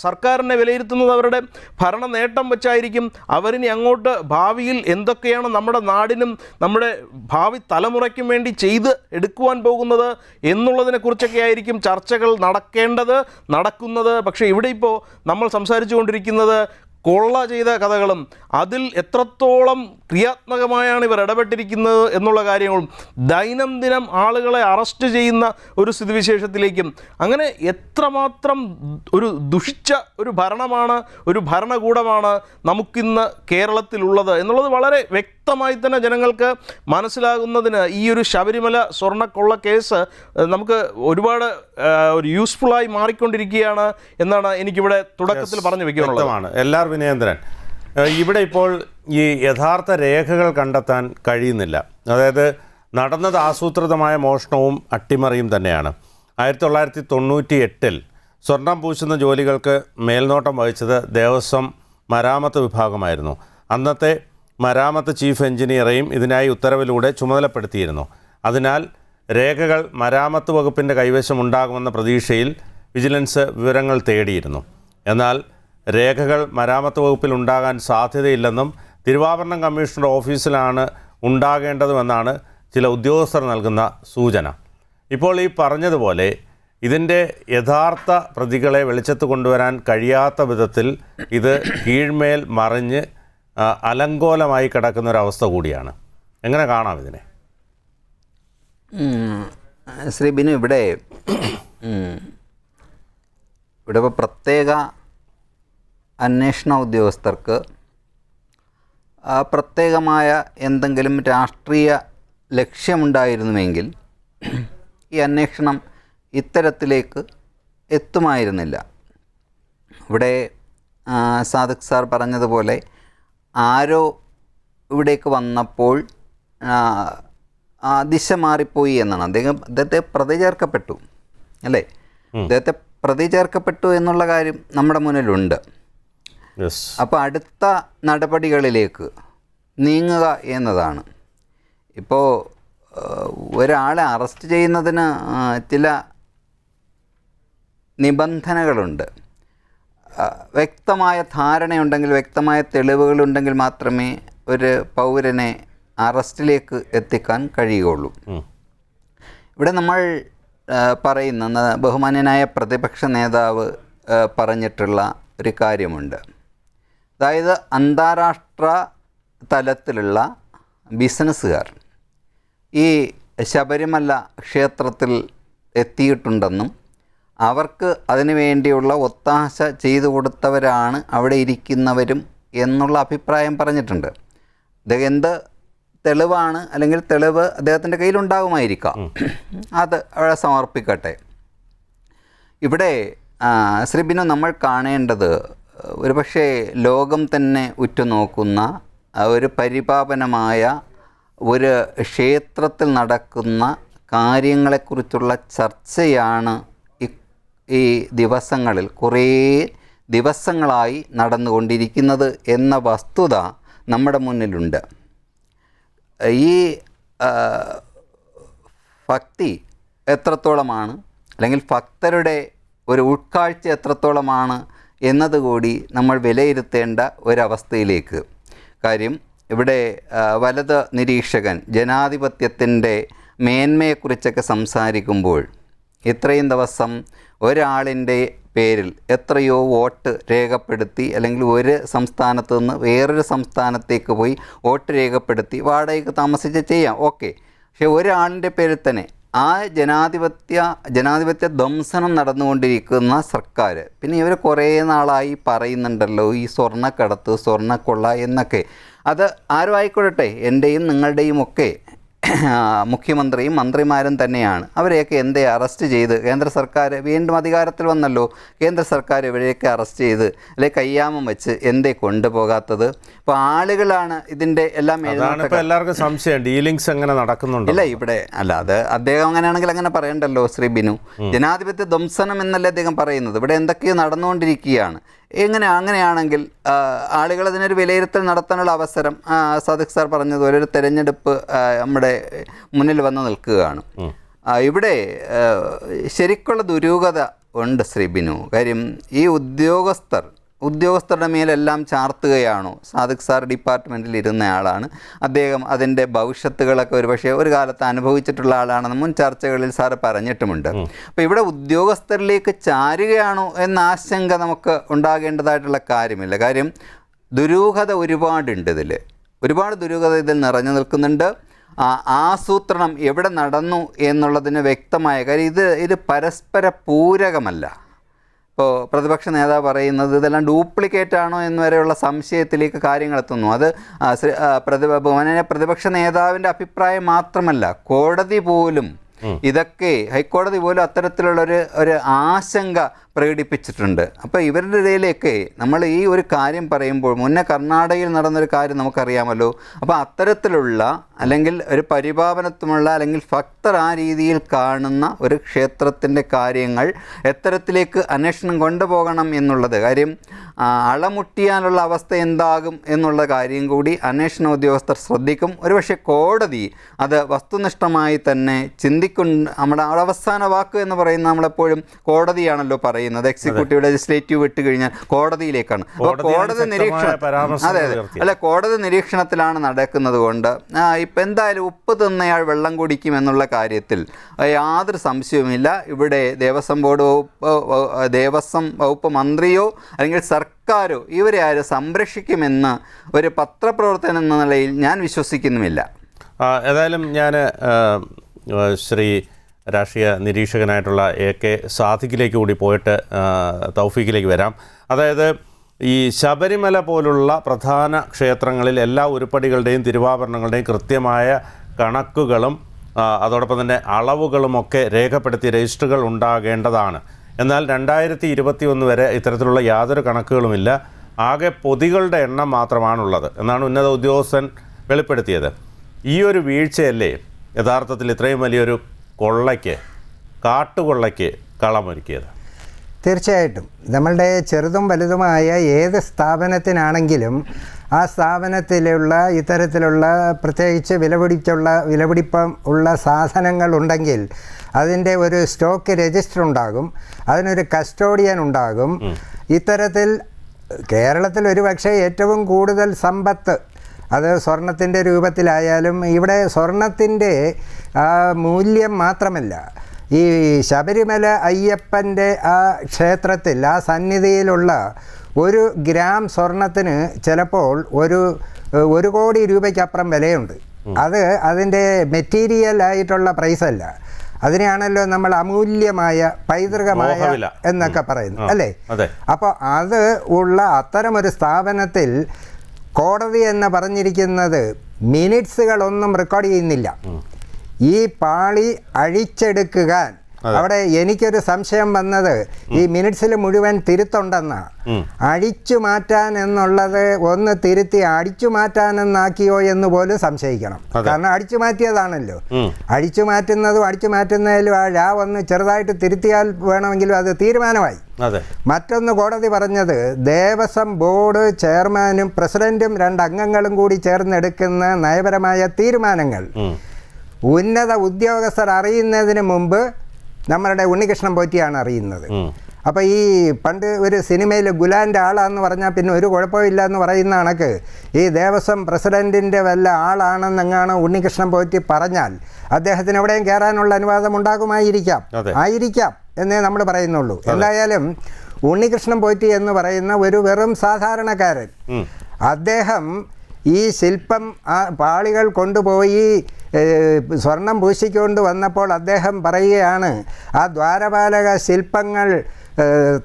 S5: സർക്കാരിനെ വിലയിരുത്തുന്നത് അവരുടെ ഭരണ നേട്ടം വെച്ചായിരിക്കും. അവരിനി അങ്ങോട്ട് ഭാവിയിൽ എന്തൊക്കെയാണ് നമ്മുടെ നാടിനും നമ്മുടെ ഭാവി തലമുറയ്ക്കും വേണ്ടി ചെയ്ത് എടുക്കുവാൻ പോകുന്നത് എന്നുള്ളതിനെക്കുറിച്ചൊക്കെ ആയിരിക്കും ചർച്ചകൾ നടക്കുന്നത്. പക്ഷേ ഇവിടെ ഇപ്പോൾ നമ്മൾ സംസാരിച്ചു കൊണ്ടിരിക്കുന്നത് കൊള്ള ചെയ്ത കഥകളും അതിൽ എത്രത്തോളം ക്രിയാത്മകമായാണ് ഇവർ ഇടപെട്ടിരിക്കുന്നത് എന്നുള്ള കാര്യങ്ങളും ദൈനംദിനം ആളുകളെ അറസ്റ്റ് ചെയ്യുന്ന ഒരു സ്ഥിതിവിശേഷത്തിലേക്കും, അങ്ങനെ എത്രമാത്രം ഒരു ദുഷിച്ച ഒരു ഭരണകൂടമാണ് നമുക്കിന്ന് കേരളത്തിലുള്ളത് എന്നുള്ളത് വളരെ വ്യക്തമായി തന്നെ ജനങ്ങൾക്ക് മനസ്സിലാകുന്നതിന് ഈ ഒരു ശബരിമല സ്വർണ്ണക്കൊള്ള കേസ് നമുക്ക് ഒരുപാട് ഒരു യൂസ്ഫുള്ളായി മാറിക്കൊണ്ടിരിക്കുകയാണ് എന്നാണ് എനിക്കിവിടെ തുടക്കത്തിൽ പറഞ്ഞു വെക്കാനുള്ളത്.
S1: എല്ലാവരും വിനയേന്ദ്രൻ, ഇവിടെ ഇപ്പോൾ ഈ യഥാർത്ഥ രേഖകൾ കണ്ടെത്താൻ കഴിയുന്നില്ല. അതായത് നടന്നത് ആസൂത്രിതമായ മോഷണവും അട്ടിമറിയും തന്നെയാണ്. 1998 സ്വർണം പൂശുന്ന ജോലികൾക്ക് മേൽനോട്ടം വഹിച്ചത് ദേവസ്വം മരാമത്ത് വിഭാഗമായിരുന്നു. അന്നത്തെ മരാമത്ത് ചീഫ് എഞ്ചിനീയറെയും ഇതിനായി ഉത്തരവിലൂടെ ചുമതലപ്പെടുത്തിയിരുന്നു. അതിനാൽ രേഖകൾ മരാമത്ത് വകുപ്പിൻ്റെ കൈവശം ഉണ്ടാകുമെന്ന പ്രതീക്ഷയിൽ വിജിലൻസ് വിവരങ്ങൾ തേടിയിരുന്നു. എന്നാൽ രേഖകൾ മരാമത്ത് വകുപ്പിൽ ഉണ്ടാകാൻ സാധ്യതയില്ലെന്നും തിരുവാഭരണം കമ്മീഷണർ ഓഫീസിലാണ് ഉണ്ടാകേണ്ടതുമെന്നാണ് ചില ഉദ്യോഗസ്ഥർ നൽകുന്ന സൂചന. ഇപ്പോൾ ഈ പറഞ്ഞതുപോലെ ഇതിൻ്റെ യഥാർത്ഥ പ്രതികളെ വെളിച്ചത്ത് കൊണ്ടുവരാൻ കഴിയാത്ത വിധത്തിൽ ഇത് കീഴ്മേൽ മറിഞ്ഞ് അലങ്കോലമായി കിടക്കുന്ന ഒരവസ്ഥ കൂടിയാണ്. എങ്ങനെ കാണാം ഇതിനെ?
S6: ശ്രീ ബിനു, ഇവിടെ ഇപ്പോൾ പ്രത്യേക അന്വേഷണ ഉദ്യോഗസ്ഥർക്ക് പ്രത്യേകമായ എന്തെങ്കിലും രാഷ്ട്രീയ ലക്ഷ്യമുണ്ടായിരുന്നുവെങ്കിൽ ഈ അന്വേഷണം ഇത്തരത്തിലേക്ക് എത്തുമായിരുന്നില്ല. ഇവിടെ സാദിഖ് സാർ പറഞ്ഞതുപോലെ ആരോ ഇവിടേക്ക് വന്നപ്പോൾ ദിശ മാറിപ്പോയി എന്നാണ്. അദ്ദേഹത്തെ പ്രതി ചേർക്കപ്പെട്ടു അല്ലേ? അദ്ദേഹത്തെ പ്രതി ചേർക്കപ്പെട്ടു എന്നുള്ള കാര്യം നമ്മുടെ മുന്നിലുണ്ട്. അപ്പോൾ അടുത്ത നടപടികളിലേക്ക് നീങ്ങുക എന്നതാണ്. ഇപ്പോൾ ഒരാളെ അറസ്റ്റ് ചെയ്യുന്നതിന് ചില നിബന്ധനകളുണ്ട്. വ്യക്തമായ ധാരണയുണ്ടെങ്കിൽ, വ്യക്തമായ തെളിവുകളുണ്ടെങ്കിൽ മാത്രമേ ഒരു പൗരനെ അറസ്റ്റിലേക്ക് എത്തിക്കാൻ കഴിയുകയുള്ളൂ. ഇവിടെ നമ്മൾ പറയുന്ന ബഹുമാന്യനായ പ്രതിപക്ഷ നേതാവ് പറഞ്ഞിട്ടുള്ള ഒരു കാര്യമുണ്ട്. അതായത് അന്താരാഷ്ട്ര തലത്തിലുള്ള ബിസിനസ്സുകാർ ഈ ശബരിമല ക്ഷേത്രത്തിൽ എത്തിയിട്ടുണ്ടെന്നും അവർക്ക് അതിനു വേണ്ടിയുള്ള ഒത്താശ ചെയ്തു കൊടുത്തവരാണ് അവിടെ ഇരിക്കുന്നവരും എന്നുള്ള അഭിപ്രായം പറഞ്ഞിട്ടുണ്ട്. അദ്ദേഹം എന്ത് തെളിവാണ് അല്ലെങ്കിൽ തെളിവ് അദ്ദേഹത്തിൻ്റെ കയ്യിലുണ്ടാകുമായിരിക്കാം, അത് അവിടെ സമർപ്പിക്കട്ടെ. ഇവിടെ ശ്രീ ബിനു, നമ്മൾ കാണേണ്ടത് ഒരുപക്ഷെ ലോകം തന്നെ ഉറ്റുനോക്കുന്ന ഒരു പരിപാവനമായ ഒരു ക്ഷേത്രത്തിൽ നടക്കുന്ന കാര്യങ്ങളെക്കുറിച്ചുള്ള ചർച്ചയാണ് ഈ ദിവസങ്ങളിൽ കുറേ ദിവസങ്ങളായി നടന്നുകൊണ്ടിരിക്കുന്നത് എന്ന വസ്തുത നമ്മുടെ മുന്നിലുണ്ട്. ഈ ഭക്തി എത്രത്തോളമാണ് അല്ലെങ്കിൽ ഭക്തരുടെ ഒരു ഉൾക്കാഴ്ച എത്രത്തോളമാണ് എന്നതുകൂടി നമ്മൾ വിലയിരുത്തേണ്ട ഒരവസ്ഥയിലേക്ക്. കാര്യം ഇവിടെ വലത് നിരീക്ഷകൻ ജനാധിപത്യത്തിൻ്റെ മേന്മയെക്കുറിച്ചൊക്കെ സംസാരിക്കുമ്പോൾ ഇത്രയും ദിവസം ഒരാളിൻ്റെ പേരിൽ എത്രയോ വോട്ട് രേഖപ്പെടുത്തി, അല്ലെങ്കിൽ ഒരു സംസ്ഥാനത്ത് നിന്ന് വേറൊരു സംസ്ഥാനത്തേക്ക് പോയി വോട്ട് രേഖപ്പെടുത്തി വാടകയ്ക്ക് താമസിച്ച് ചെയ്യാം, ഓക്കെ. പക്ഷേ ഒരാളിൻ്റെ പേരിൽ തന്നെ ആ ജനാധിപത്യ ധ്വംസനം നടന്നുകൊണ്ടിരിക്കുന്ന സർക്കാർ, പിന്നെ ഇവർ കുറേ നാളായി പറയുന്നുണ്ടല്ലോ ഈ സ്വർണ്ണക്കടത്ത്, സ്വർണ്ണക്കൊള്ള എന്നൊക്കെ. അത് ആരും ആയിക്കൊള്ളട്ടെ, എൻ്റെയും നിങ്ങളുടെയും ഒക്കെ മുഖ്യമന്ത്രിയും മന്ത്രിമാരും തന്നെയാണ്. അവരെയൊക്കെ എന്തേ അറസ്റ്റ് ചെയ്ത് കേന്ദ്ര സർക്കാർ വീണ്ടും അധികാരത്തിൽ വന്നല്ലോ, കേന്ദ്ര സർക്കാർ ഇവരെയൊക്കെ അറസ്റ്റ് ചെയ്ത് അല്ലെ കയ്യാമം വെച്ച് എന്തേ കൊണ്ടുപോകാത്തത്? ഇപ്പോൾ ആളുകളാണ് ഇതിൻ്റെ എല്ലാം
S1: എല്ലാവർക്കും സംശയം ഡീലിങ്സ് എങ്ങനെ നടക്കുന്നുണ്ട്.
S6: ഇല്ല ഇവിടെ അല്ല, അത് അദ്ദേഹം അങ്ങനെയാണെങ്കിൽ അങ്ങനെ പറയണ്ടല്ലോ ശ്രീ ബിനു. ജനാധിപത്യ ധ്വംസനം എന്നല്ലേ അദ്ദേഹം പറയുന്നത്. ഇവിടെ എന്തൊക്കെയോ നടന്നുകൊണ്ടിരിക്കുകയാണ്. അങ്ങനെയാണെങ്കിൽ ആളുകൾ അതിനൊരു വിലയിരുത്തൽ നടത്താനുള്ള അവസരം സാദിഖ് സാർ പറഞ്ഞതുപോലെ ഒരു തെരഞ്ഞെടുപ്പ് നമ്മുടെ മുന്നിൽ വന്ന് നിൽക്കുകയാണ്. ഇവിടെ ശരിക്കുള്ള ദുരൂഹത ഉണ്ട് ശ്രീ ബിനു. കാര്യം ഈ ഉദ്യോഗസ്ഥരുടെ മേലെല്ലാം ചാർത്തുകയാണോ? സാദിഖ് സാർ ഡിപ്പാർട്ട്മെൻറ്റിൽ ഇരുന്നയാളാണ്. അദ്ദേഹം അതിൻ്റെ ഭവിഷ്യത്തുകളൊക്കെ ഒരുപക്ഷെ ഒരു കാലത്ത് അനുഭവിച്ചിട്ടുള്ള ആളാണെന്ന് മുൻ ചർച്ചകളിൽ സാറ് പറഞ്ഞിട്ടുമുണ്ട്. അപ്പോൾ ഇവിടെ ഉദ്യോഗസ്ഥരിലേക്ക് ചാരുകയാണോ എന്ന ആശങ്ക നമുക്ക് ഉണ്ടാകേണ്ടതായിട്ടുള്ള കാര്യമില്ല. കാര്യം ദുരൂഹത ഒരുപാടുണ്ട് ഒരുപാട് ദുരൂഹത ഇതിൽ നിറഞ്ഞു നിൽക്കുന്നുണ്ട്. ആസൂത്രണം എവിടെ നടന്നു എന്നുള്ളതിന് വ്യക്തമായ കാര്യം ഇത് പരസ്പര പൂരകമല്ല. ഇപ്പോൾ പ്രതിപക്ഷ നേതാവ് പറയുന്നത് ഇതെല്ലാം ഡ്യൂപ്ലിക്കേറ്റ് ആണോ എന്ന് വരെയുള്ള സംശയത്തിലേക്ക് കാര്യങ്ങൾ എത്തുന്നു. അത് പ്രതിപക്ഷ നേതാവിൻ്റെ അഭിപ്രായം മാത്രമല്ല, കോടതി പോലും ഹൈക്കോടതി പോലും അത്തരത്തിലുള്ളൊരു ആശങ്ക പ്രകടിപ്പിച്ചിട്ടുണ്ട്. അപ്പോൾ ഇവരുടെ ഇടയിലേക്ക് നമ്മൾ ഈ ഒരു കാര്യം പറയുമ്പോൾ മുന്നേ കർണാടകയിൽ നടന്നൊരു കാര്യം നമുക്കറിയാമല്ലോ. അപ്പോൾ അത്തരത്തിലുള്ള അല്ലെങ്കിൽ ഒരു പരിപാവനത്വമുള്ള അല്ലെങ്കിൽ ഭക്തർ ആ രീതിയിൽ കാണുന്ന ഒരു ക്ഷേത്രത്തിൻ്റെ കാര്യങ്ങൾ എത്തരത്തിലേക്ക് അന്വേഷണം കൊണ്ടുപോകണം എന്നുള്ളത് കാര്യം അളമുട്ടിയാനുള്ള അവസ്ഥ എന്താകും എന്നുള്ള കാര്യം കൂടി അന്വേഷണ ഉദ്യോഗസ്ഥർ ശ്രദ്ധിക്കും. ഒരുപക്ഷെ കോടതി അത് വസ്തുനിഷ്ഠമായി തന്നെ നമ്മുടെ അവസാന വാക്ക് എന്ന് പറയുന്നത് നമ്മളെപ്പോഴും കോടതിയാണല്ലോ പറയുന്നത്. എക്സിക്യൂട്ടീവ് ലെജിസ്ലേറ്റീവ് വിട്ട് കഴിഞ്ഞാൽ കോടതിയിലേക്കാണ്. അപ്പോൾ കോടതി കോടതി നിരീക്ഷണത്തിലാണ് നടക്കുന്നത് കൊണ്ട് ഇപ്പം എന്തായാലും ഉപ്പ് തിന്നയാൾ വെള്ളം കുടിക്കും എന്നുള്ള കാര്യത്തിൽ യാതൊരു സംശയവുമില്ല. ഇവിടെ ദേവസ്വം വകുപ്പ് മന്ത്രിയോ അല്ലെങ്കിൽ സർക്കാരോ ഇവരെ ആരും സംരക്ഷിക്കുമെന്ന് ഒരു പത്രപ്രവർത്തനം എന്ന നിലയിൽ ഞാൻ വിശ്വസിക്കുന്നുമില്ല.
S1: ഏതായാലും ഞാൻ ശ്രീ രാഷ്ട്രീയ നിരീക്ഷകനായിട്ടുള്ള AK സാദിഖിലേക്ക് കൂടി പോയിട്ട് തൗഫീഖിലേക്ക് വരാം. അതായത് ഈ ശബരിമല പോലുള്ള പ്രധാന ക്ഷേത്രങ്ങളിൽ എല്ലാ ഉരുപ്പടികളുടെയും തിരുവാഭരണങ്ങളുടെയും കൃത്യമായ കണക്കുകളും അതോടൊപ്പം തന്നെ അളവുകളുമൊക്കെ രേഖപ്പെടുത്തി രജിസ്റ്ററുകൾ ഉണ്ടാകേണ്ടതാണ്. എന്നാൽ 2021 വരെ ഇത്തരത്തിലുള്ള യാതൊരു കണക്കുകളുമില്ല. ആകെ പൊതികളുടെ എണ്ണം മാത്രമാണുള്ളത് എന്നാണ് ഉന്നത ഉദ്യോഗസ്ഥൻ വെളിപ്പെടുത്തിയത്. ഈ ഒരു വീഴ്ചയല്ലേ യഥാർത്ഥത്തിൽ ഇത്രയും വലിയൊരു കാട്ടുകൊള്ളയ്ക്ക് കളമൊരുക്കിയത്?
S3: തീർച്ചയായിട്ടും നമ്മളുടെ ചെറുതും വലുതുമായ ഏത് സ്ഥാപനത്തിനാണെങ്കിലും ആ സ്ഥാപനത്തിലുള്ള ഇത്തരത്തിലുള്ള പ്രത്യേകിച്ച് വിലപിടിപ്പം ഉള്ള സാധനങ്ങൾ ഉണ്ടെങ്കിൽ അതിൻ്റെ ഒരു സ്റ്റോക്ക് രജിസ്റ്റർ ഉണ്ടാകും, അതിനൊരു കസ്റ്റോഡിയൻ ഉണ്ടാകും. ഇത്തരത്തിൽ കേരളത്തിൽ ഒരുപക്ഷെ ഏറ്റവും കൂടുതൽ സമ്പത്ത് അത് സ്വർണത്തിൻ്റെ രൂപത്തിലായാലും ഇവിടെ സ്വർണത്തിൻ്റെ മൂല്യം മാത്രമല്ല, ഈ ശബരിമല അയ്യപ്പൻ്റെ ആ ക്ഷേത്രത്തിൽ ആ സന്നിധിയിലുള്ള 1 ഗ്രാം സ്വർണത്തിന് ചിലപ്പോൾ 1 കോടി രൂപയ്ക്കപ്പുറം വിലയുണ്ട്. അത് അതിൻ്റെ മെറ്റീരിയൽ ആയിട്ടുള്ള പ്രൈസല്ല, അതിനെയാണല്ലോ നമ്മൾ അമൂല്യമായ പൈതൃകമായ എന്നൊക്കെ പറയുന്നത് അല്ലേ? അപ്പോൾ അത് ഉള്ള അത്തരമൊരു സ്ഥാപനത്തിൽ കോടതി എന്ന് പറഞ്ഞിരിക്കുന്നത് മിനിറ്റ്സുകളൊന്നും റെക്കോർഡ് ചെയ്യുന്നില്ല. ഈ പാളി അഴിച്ചെടുക്കുക അവിടെ എനിക്കൊരു സംശയം വന്നത് ഈ മിനിറ്റ്സിൽ മുഴുവൻ തിരുത്തുണ്ടെന്നാണ്. അഴിച്ചു മാറ്റാൻ എന്നുള്ളത് ഒന്ന് തിരുത്തി അടിച്ചു മാറ്റാനെന്നാക്കിയോ എന്ന് പോലും സംശയിക്കണം. കാരണം അടിച്ചു മാറ്റിയതാണല്ലോ. അടിച്ചു മാറ്റുന്നതിലും ആ ഒന്ന് ചെറുതായിട്ട് തിരുത്തിയാൽ വേണമെങ്കിലും അത് തീരുമാനമായി. മറ്റൊന്ന് കോടതി പറഞ്ഞത് ദേവസ്വം ബോർഡ് ചെയർമാനും പ്രസിഡന്റും 2 അംഗങ്ങളും കൂടി ചേർന്നെടുക്കുന്ന നയപരമായ തീരുമാനങ്ങൾ ഉന്നത ഉദ്യോഗസ്ഥർ അറിയുന്നതിന് മുമ്പ് നമ്മളുടെ ഉണ്ണികൃഷ്ണൻ പോറ്റിയാണ് അറിയുന്നത്. അപ്പോൾ ഈ പണ്ട് ഒരു സിനിമയിൽ ഗുലാൻ്റെ ആളാന്ന് പറഞ്ഞാൽ പിന്നെ ഒരു കുഴപ്പമില്ല എന്ന് പറയുന്ന കണക്ക് ഈ ദേവസ്വം പ്രസിഡൻറ്റിൻ്റെ വല്ല ആളാണെന്നെങ്ങാണ് ഉണ്ണികൃഷ്ണൻ പോറ്റി പറഞ്ഞാൽ അദ്ദേഹത്തിന് എവിടെയും കയറാനുള്ള അനുവാദം ഉണ്ടാകുമായിരിക്കാം എന്നേ നമ്മൾ പറയുന്നുള്ളൂ. എന്തായാലും ഉണ്ണികൃഷ്ണൻ പോറ്റി എന്ന് പറയുന്ന ഒരു വെറും സാധാരണക്കാരൻ, അദ്ദേഹം ഈ ശില്പം പാളികൾ കൊണ്ടുപോയി സ്വർണം പൂശിക്കൊണ്ട് വന്നപ്പോൾ അദ്ദേഹം പറയുകയാണ്, ആ ദ്വാരപാലക ശില്പങ്ങൾ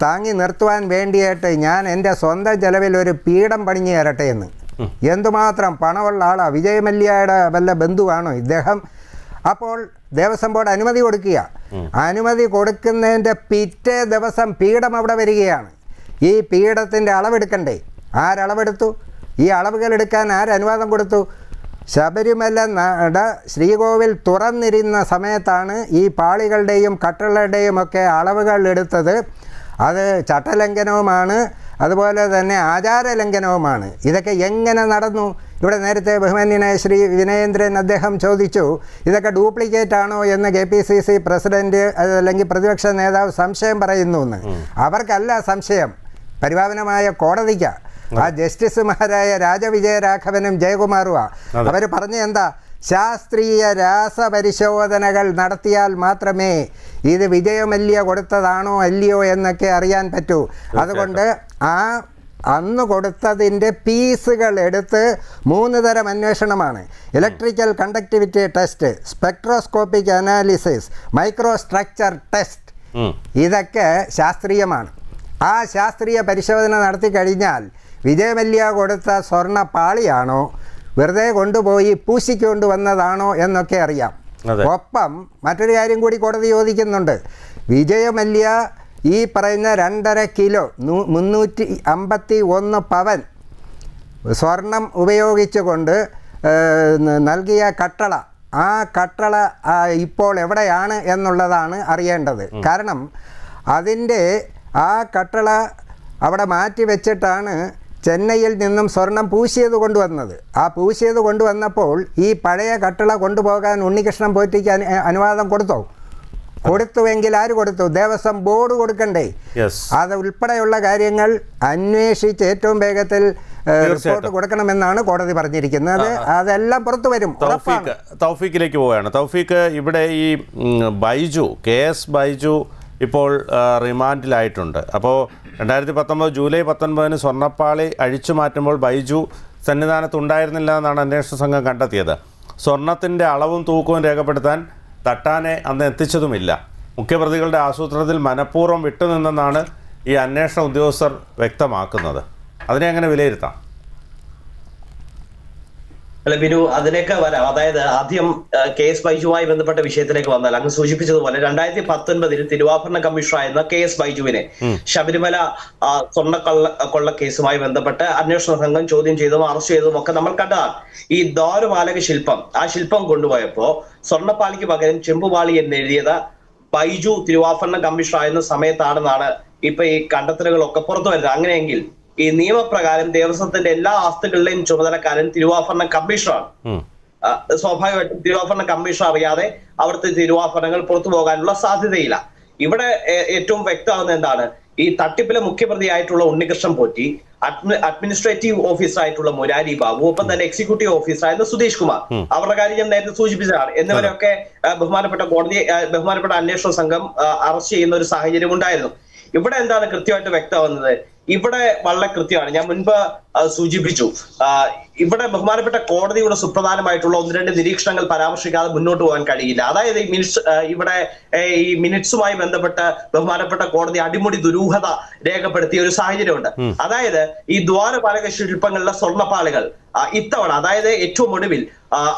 S3: താങ്ങി നിർത്തുവാൻ വേണ്ടിയിട്ട് ഞാൻ എൻ്റെ സ്വന്തം ചെലവിൽ ഒരു പീഠം പണിഞ്ഞു തരട്ടെ എന്ന്. എന്തുമാത്രം പണമുള്ള ആളാണ്, വിജയമല്യയുടെ വല്ല ബന്ധുവാണോ ഇദ്ദേഹം? അപ്പോൾ ദേവസ്വം ബോർഡ് അനുമതി കൊടുക്കുക. അനുമതി കൊടുക്കുന്നതിൻ്റെ പിറ്റേ ദിവസം പീഠം അവിടെ വരികയാണ്. ഈ പീഠത്തിൻ്റെ അളവെടുക്കണ്ടേ? ആരളവെടുത്തു? ഈ അളവുകൾ എടുക്കാൻ ആരനുവാദം കൊടുത്തു? ശബരിമല നട ശ്രീകോവിൽ തുറന്നിരുന്ന സമയത്താണ് ഈ പാളികളുടെയും കട്ടളുടെയും ഒക്കെ അളവുകൾ എടുത്തത്. അത് ചട്ടലംഘനവുമാണ്, അതുപോലെ തന്നെ ആചാരലംഘനവുമാണ്. ഇതൊക്കെ എങ്ങനെ നടന്നു? ഇവിടെ നേരത്തെ ബഹുമാന്യനായ ശ്രീ വിനയേന്ദ്രൻ അദ്ദേഹം ചോദിച്ചു, ഇതൊക്കെ ഡ്യൂപ്ലിക്കേറ്റ് ആണോ എന്ന് KPCC പ്രസിഡന്റ് അല്ലെങ്കിൽ പ്രതിപക്ഷ നേതാവ് സംശയം പറയുന്നു എന്ന്. അവർക്കല്ല സംശയം, പരിപാവനമായ കോടതിക്കാണ്. ആ ജസ്റ്റിസുമാരായ രാജവിജയരാഘവനും ജയകുമാറുമാണ്. അവർ പറഞ്ഞ എന്താ? ശാസ്ത്രീയ രാസപരിശോധനകൾ നടത്തിയാൽ മാത്രമേ ഇത് വിജയമല്യ കൊടുത്തതാണോ അല്ലയോ എന്നൊക്കെ അറിയാൻ പറ്റൂ. അതുകൊണ്ട് അന്ന് കൊടുത്തതിൻ്റെ പീസുകൾ എടുത്ത് 3 തരം അന്വേഷണമാണ്: electrical conductivity test, spectroscopic analysis, micro structure test. ഇതൊക്കെ ശാസ്ത്രീയമാണ്. ആ ശാസ്ത്രീയ പരിശോധന നടത്തി കഴിഞ്ഞാൽ വിജയമല്യ കൊടുത്ത സ്വർണ്ണ പാളിയാണോ വെറുതെ കൊണ്ടുപോയി പൂശിക്കൊണ്ട് വന്നതാണോ എന്നൊക്കെ അറിയാം. ഒപ്പം മറ്റൊരു കാര്യം കൂടി കോടതി ചോദിക്കുന്നുണ്ട്. വിജയമല്യ ഈ പറയുന്ന 2.5 കിലോ 351 പവൻ സ്വർണം ഉപയോഗിച്ചുകൊണ്ട് നൽകിയ കട്ടള, ആ കട്ടള ഇപ്പോൾ എവിടെയാണ് എന്നുള്ളതാണ് അറിയേണ്ടത്. കാരണം അതിൻ്റെ ആ കട്ടള അവിടെ മാറ്റി വെച്ചിട്ടാണ് ചെന്നൈയിൽ നിന്നും സ്വർണം പൂശിയത് കൊണ്ടുവന്നത്. ആ പൂശിയത് കൊണ്ടുവന്നപ്പോൾ ഈ പഴയ കട്ടള കൊണ്ടുപോകാൻ ഉണ്ണികൃഷ്ണൻ പോറ്റിക്ക് അനുവാദം കൊടുത്തോ? കൊടുത്തുവെങ്കിൽ ആര് കൊടുത്തു? ദേവസ്വം ബോർഡ് കൊടുക്കണ്ടേ? അത് ഉൾപ്പെടെയുള്ള കാര്യങ്ങൾ അന്വേഷിച്ച് ഏറ്റവും വേഗത്തിൽ റിപ്പോർട്ട് കൊടുക്കണമെന്നാണ് കോടതി പറഞ്ഞിരിക്കുന്നത്. അതെല്ലാം പുറത്തു വരും.
S1: തൗഫീഖിലേക്ക് പോവുകയാണ്. തൗഫീഖ്, ഇവിടെ ഈ ബൈജു, KS ബൈജു ഇപ്പോൾ റിമാൻഡിലായിട്ടുണ്ട്. അപ്പോൾ 2019 ജൂലൈ 19 സ്വർണ്ണപ്പാളി അഴിച്ചു മാറ്റുമ്പോൾ ബൈജു സന്നിധാനത്തുണ്ടായിരുന്നില്ല എന്നാണ് അന്വേഷണ സംഘം കണ്ടെത്തിയത്. സ്വർണത്തിൻ്റെ അളവും തൂക്കവും രേഖപ്പെടുത്താൻ തട്ടാനെ അന്ന് എത്തിച്ചതുമില്ല. മുഖ്യപ്രതികളുടെ ആസൂത്രണത്തിൽ മനഃപൂർവ്വം വിട്ടുനിന്നെന്നാണ് ഈ അന്വേഷണ ഉദ്യോഗസ്ഥർ വ്യക്തമാക്കുന്നത്. അതിനെ എങ്ങനെ വിലയിരുത്താം?
S4: അല്ല ബിനു, അതിലേക്ക് വരാം. അതായത് ആദ്യം KS ബൈജുവുമായി ബന്ധപ്പെട്ട വിഷയത്തിലേക്ക് വന്നാൽ, അങ്ങ് സൂചിപ്പിച്ചതുപോലെ 2019 തിരുവാഭരണ കമ്മീഷണറായിരുന്ന KS ബൈജുവിനെ ശബരിമല കൊള്ള കേസുമായി ബന്ധപ്പെട്ട് അന്വേഷണ സംഘം ചോദ്യം ചെയ്തതും അറസ്റ്റ് ചെയ്തതും ഒക്കെ നമ്മൾ കണ്ടതാണ്. ഈ ദ്വാരപാലക ശില്പം, ആ ശില്പം കൊണ്ടുപോയപ്പോ സ്വർണ്ണപ്പാളിക്ക് പകരം ചെമ്പുപാളി എന്നെഴുതിയത് ബൈജു തിരുവാഭരണ കമ്മീഷണറായിരുന്ന സമയത്താണെന്നാണ് ഇപ്പൊ ഈ കണ്ടെത്തലുകളൊക്കെ പുറത്തു വരുന്നത്. അങ്ങനെയെങ്കിൽ ഈ നിയമപ്രകാരം ദേവസ്വത്തിന്റെ എല്ലാ ആസ്തികളുടെയും ചുമതലക്കാരൻ തിരുവാഭരണ കമ്മീഷണറാണ്. സ്വാഭാവികമായിട്ടും തിരുവാഭരണ കമ്മീഷണർ അറിയാതെ അവിടുത്തെ തിരുവാഭരണങ്ങൾ പുറത്തു പോകാനുള്ള സാധ്യതയില്ല. ഇവിടെ ഏറ്റവും വ്യക്തമാകുന്ന എന്താണ്? ഈ തട്ടിപ്പിലെ മുഖ്യപ്രതിയായിട്ടുള്ള ഉണ്ണികൃഷ്ണൻ പോറ്റി, അഡ്മിനിസ്ട്രേറ്റീവ് ഓഫീസറായിട്ടുള്ള മുരാരി ബാബു, ഒപ്പം തന്നെ എക്സിക്യൂട്ടീവ് ഓഫീസറായിരുന്ന സുധീഷ് കുമാർ, അവരുടെ കാര്യം ഞാൻ നേരത്തെ സൂചിപ്പിച്ചതാണ്. എന്നിവരൊക്കെ ബഹുമാനപ്പെട്ട അന്വേഷണ സംഘം അറസ്റ്റ് ചെയ്യുന്ന ഒരു സാഹചര്യം ഉണ്ടായിരുന്നു. ഇവിടെ എന്താണ് കൃത്യമായിട്ട് വ്യക്തമാകുന്നത്? ഇവിടെ വളരെ കൃത്യമാണ്. ഞാൻ മുൻപ് സൂചിപ്പിച്ചു, ഇവിടെ ബഹുമാനപ്പെട്ട കോടതിയുടെ സുപ്രധാനമായിട്ടുള്ള 1-2 നിരീക്ഷണങ്ങൾ പരാമർശിക്കാതെ മുന്നോട്ട് പോകാൻ കഴിയില്ല. അതായത് ഈ മിനിറ്റ്സുമായി ബന്ധപ്പെട്ട് ബഹുമാനപ്പെട്ട കോടതി അടിമുടി ദുരൂഹത രേഖപ്പെടുത്തിയ ഒരു സാഹചര്യമുണ്ട്. അതായത് ഈ ദ്വാരപാലക ശില്പങ്ങളിലെ സ്വർണ്ണപ്പാളികൾ ഇത്തവണ, അതായത് ഏറ്റവും ഒടുവിൽ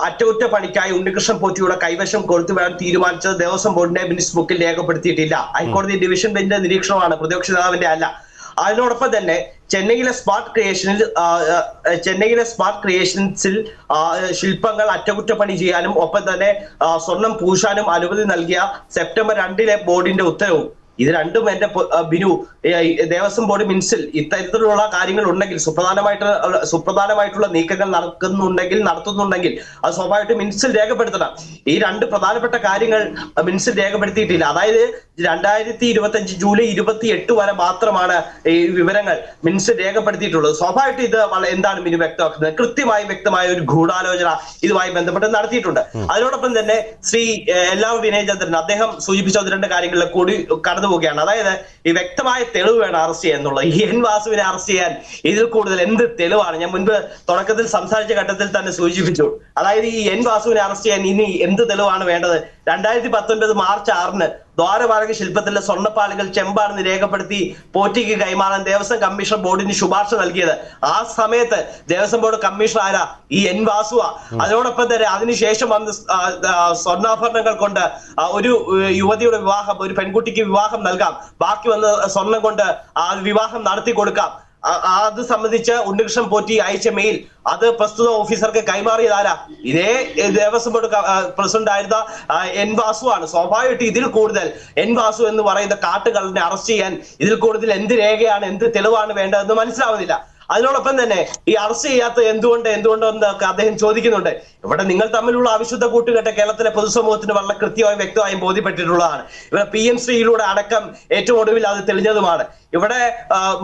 S4: അറ്റകുറ്റപ്പണിക്കായി ഉണ്ണികൃഷ്ണൻ പോറ്റിയുടെ കൈവശം കൊടുത്തുവിടാൻ തീരുമാനിച്ചത് ദേവസ്വം ബോർഡിന്റെ മിനിറ്റ്സ് ബുക്കിൽ രേഖപ്പെടുത്തിയിട്ടില്ല. ഹൈക്കോടതി ഡിവിഷൻ ബെഞ്ചിന്റെ നിരീക്ഷണമാണ്, പ്രതിപക്ഷ നേതാവിന്റെ അല്ല. അതിനോടൊപ്പം തന്നെ ചെന്നൈയിലെ സ്മാർട്ട് ക്രിയേഷൻസിൽ ശില്പങ്ങൾ അറ്റകുറ്റപ്പണി ചെയ്യാനും ഒപ്പം തന്നെ സ്വർണം പൂശാനും അനുമതി നൽകിയ സെപ്റ്റംബർ 2 ബോർഡിന്റെ ഉത്തരവും, ഇത് രണ്ടും എന്റെ ബിനു ദേവസ്വം ബോർഡ് മിനിറ്റ്സിൽ ഇത്തരത്തിലുള്ള കാര്യങ്ങൾ ഉണ്ടെങ്കിൽ, സുപ്രധാനമായിട്ടുള്ള നീക്കങ്ങൾ നടത്തുന്നുണ്ടെങ്കിൽ അത് സ്വാഭാവികമായിട്ടും മിനിറ്റ്സിൽ രേഖപ്പെടുത്തണം. ഈ 2 പ്രധാനപ്പെട്ട കാര്യങ്ങൾ മിനിറ്റ്സിൽ രേഖപ്പെടുത്തിയിട്ടില്ല. അതായത് 2025 ജൂലൈ 28 വരെ മാത്രമാണ് ഈ വിവരങ്ങൾ മിനിസ്റ്റർ രേഖപ്പെടുത്തിയിട്ടുള്ളത്. സ്വാഭാവികമായിട്ട് ഇത് എന്താണ് മിനി വ്യക്തമാക്കുന്നത്? കൃത്യമായി വ്യക്തമായ ഒരു ഗൂഢാലോചന ഇതുമായി ബന്ധപ്പെട്ട് നടത്തിയിട്ടുണ്ട്. അതിനോടൊപ്പം തന്നെ ശ്രീ എല്ലാവ വിനയചന്ദ്രൻ അദ്ദേഹം സൂചിപ്പിച്ച 1-2 കാര്യങ്ങളിൽ കൂടി കടന്നു പോവുകയാണ്. അതായത് ഈ വ്യക്തമായ തെളിവ് വേണം അറസ്റ്റ് ചെയ്യാൻ എന്നുള്ളത്. ഈ എൻ വാസുവിനെ അറസ്റ്റ് ചെയ്യാൻ ഇതിൽ കൂടുതൽ എന്ത് തെളിവാണ്? ഞാൻ മുൻപ് തുടക്കത്തിൽ സംസാരിച്ച ഘട്ടത്തിൽ തന്നെ സൂചിപ്പിച്ചു. അതായത് ഈ എൻ വാസുവിനെ അറസ്റ്റ് ചെയ്യാൻ ഇനി എന്ത് തെളിവാണ് വേണ്ടത്? 2019 മാർച്ച് 6 ദ്വാരപാലക ശില്പത്തിലെ സ്വർണ്ണപ്പാളികൾ ചെമ്പാണെന്ന് രേഖപ്പെടുത്തി പോറ്റിക്ക് കൈമാറാൻ ദേവസ്വം കമ്മീഷൻ ബോർഡിന് ശുപാർശ നൽകിയത്. ആ സമയത്ത് ദേവസ്വം ബോർഡ് കമ്മീഷണർ ആരാ? ഈ എൻ വാസുവ. അതിനോടൊപ്പം തന്നെ അതിനുശേഷം വന്ന് സ്വർണ്ണാഭരണങ്ങൾ കൊണ്ട് ഒരു യുവതിയുടെ വിവാഹം, ഒരു പെൺകുട്ടിക്ക് വിവാഹം നൽകാം, ബാക്കി വന്ന് സ്വർണം കൊണ്ട് ആ വിവാഹം നടത്തി കൊടുക്കാം. അത് സംബന്ധിച്ച് ഉണ്ണികൃഷ്ണൻ പോറ്റി അയച്ച മെയിൽ അത് പ്രസ്തുത ഓഫീസർക്ക് കൈമാറിയതാരാ? ഇതേ ദേവസ്വം ബോർഡ് പ്രസിഡന്റ് ആയിരുന്ന എൻ വാസു ആണ്. സ്വാഭാവികമായിട്ട് ഇതിൽ കൂടുതൽ എൻ വാസു എന്ന് പറയുന്ന കാട്ടുകള്ളനെ അറസ്റ്റ് ചെയ്യാൻ ഇതിൽ കൂടുതൽ എന്ത് രേഖയാണ്, എന്ത് തെളിവാണ് വേണ്ടതെന്ന് മനസ്സിലാവുന്നില്ല. അതിനോടൊപ്പം തന്നെ ഈ അറസ്റ്റ് ചെയ്യാത്ത എന്തുകൊണ്ടെന്നൊക്കെ അദ്ദേഹം ചോദിക്കുന്നുണ്ട്. ഇവിടെ നിങ്ങൾ തമ്മിലുള്ള അവിശുദ്ധ കൂട്ടുകെട്ട് കേരളത്തിലെ പൊതുസമൂഹത്തിന് വളരെ കൃത്യമായും വ്യക്തമായും ബോധ്യപ്പെട്ടിട്ടുള്ളതാണ്. ഇവിടെ PM-ശ്രീയിലൂടെ അടക്കം ഏറ്റവും ഒടുവിൽ അത് തെളിഞ്ഞതുമാണ്. ഇവിടെ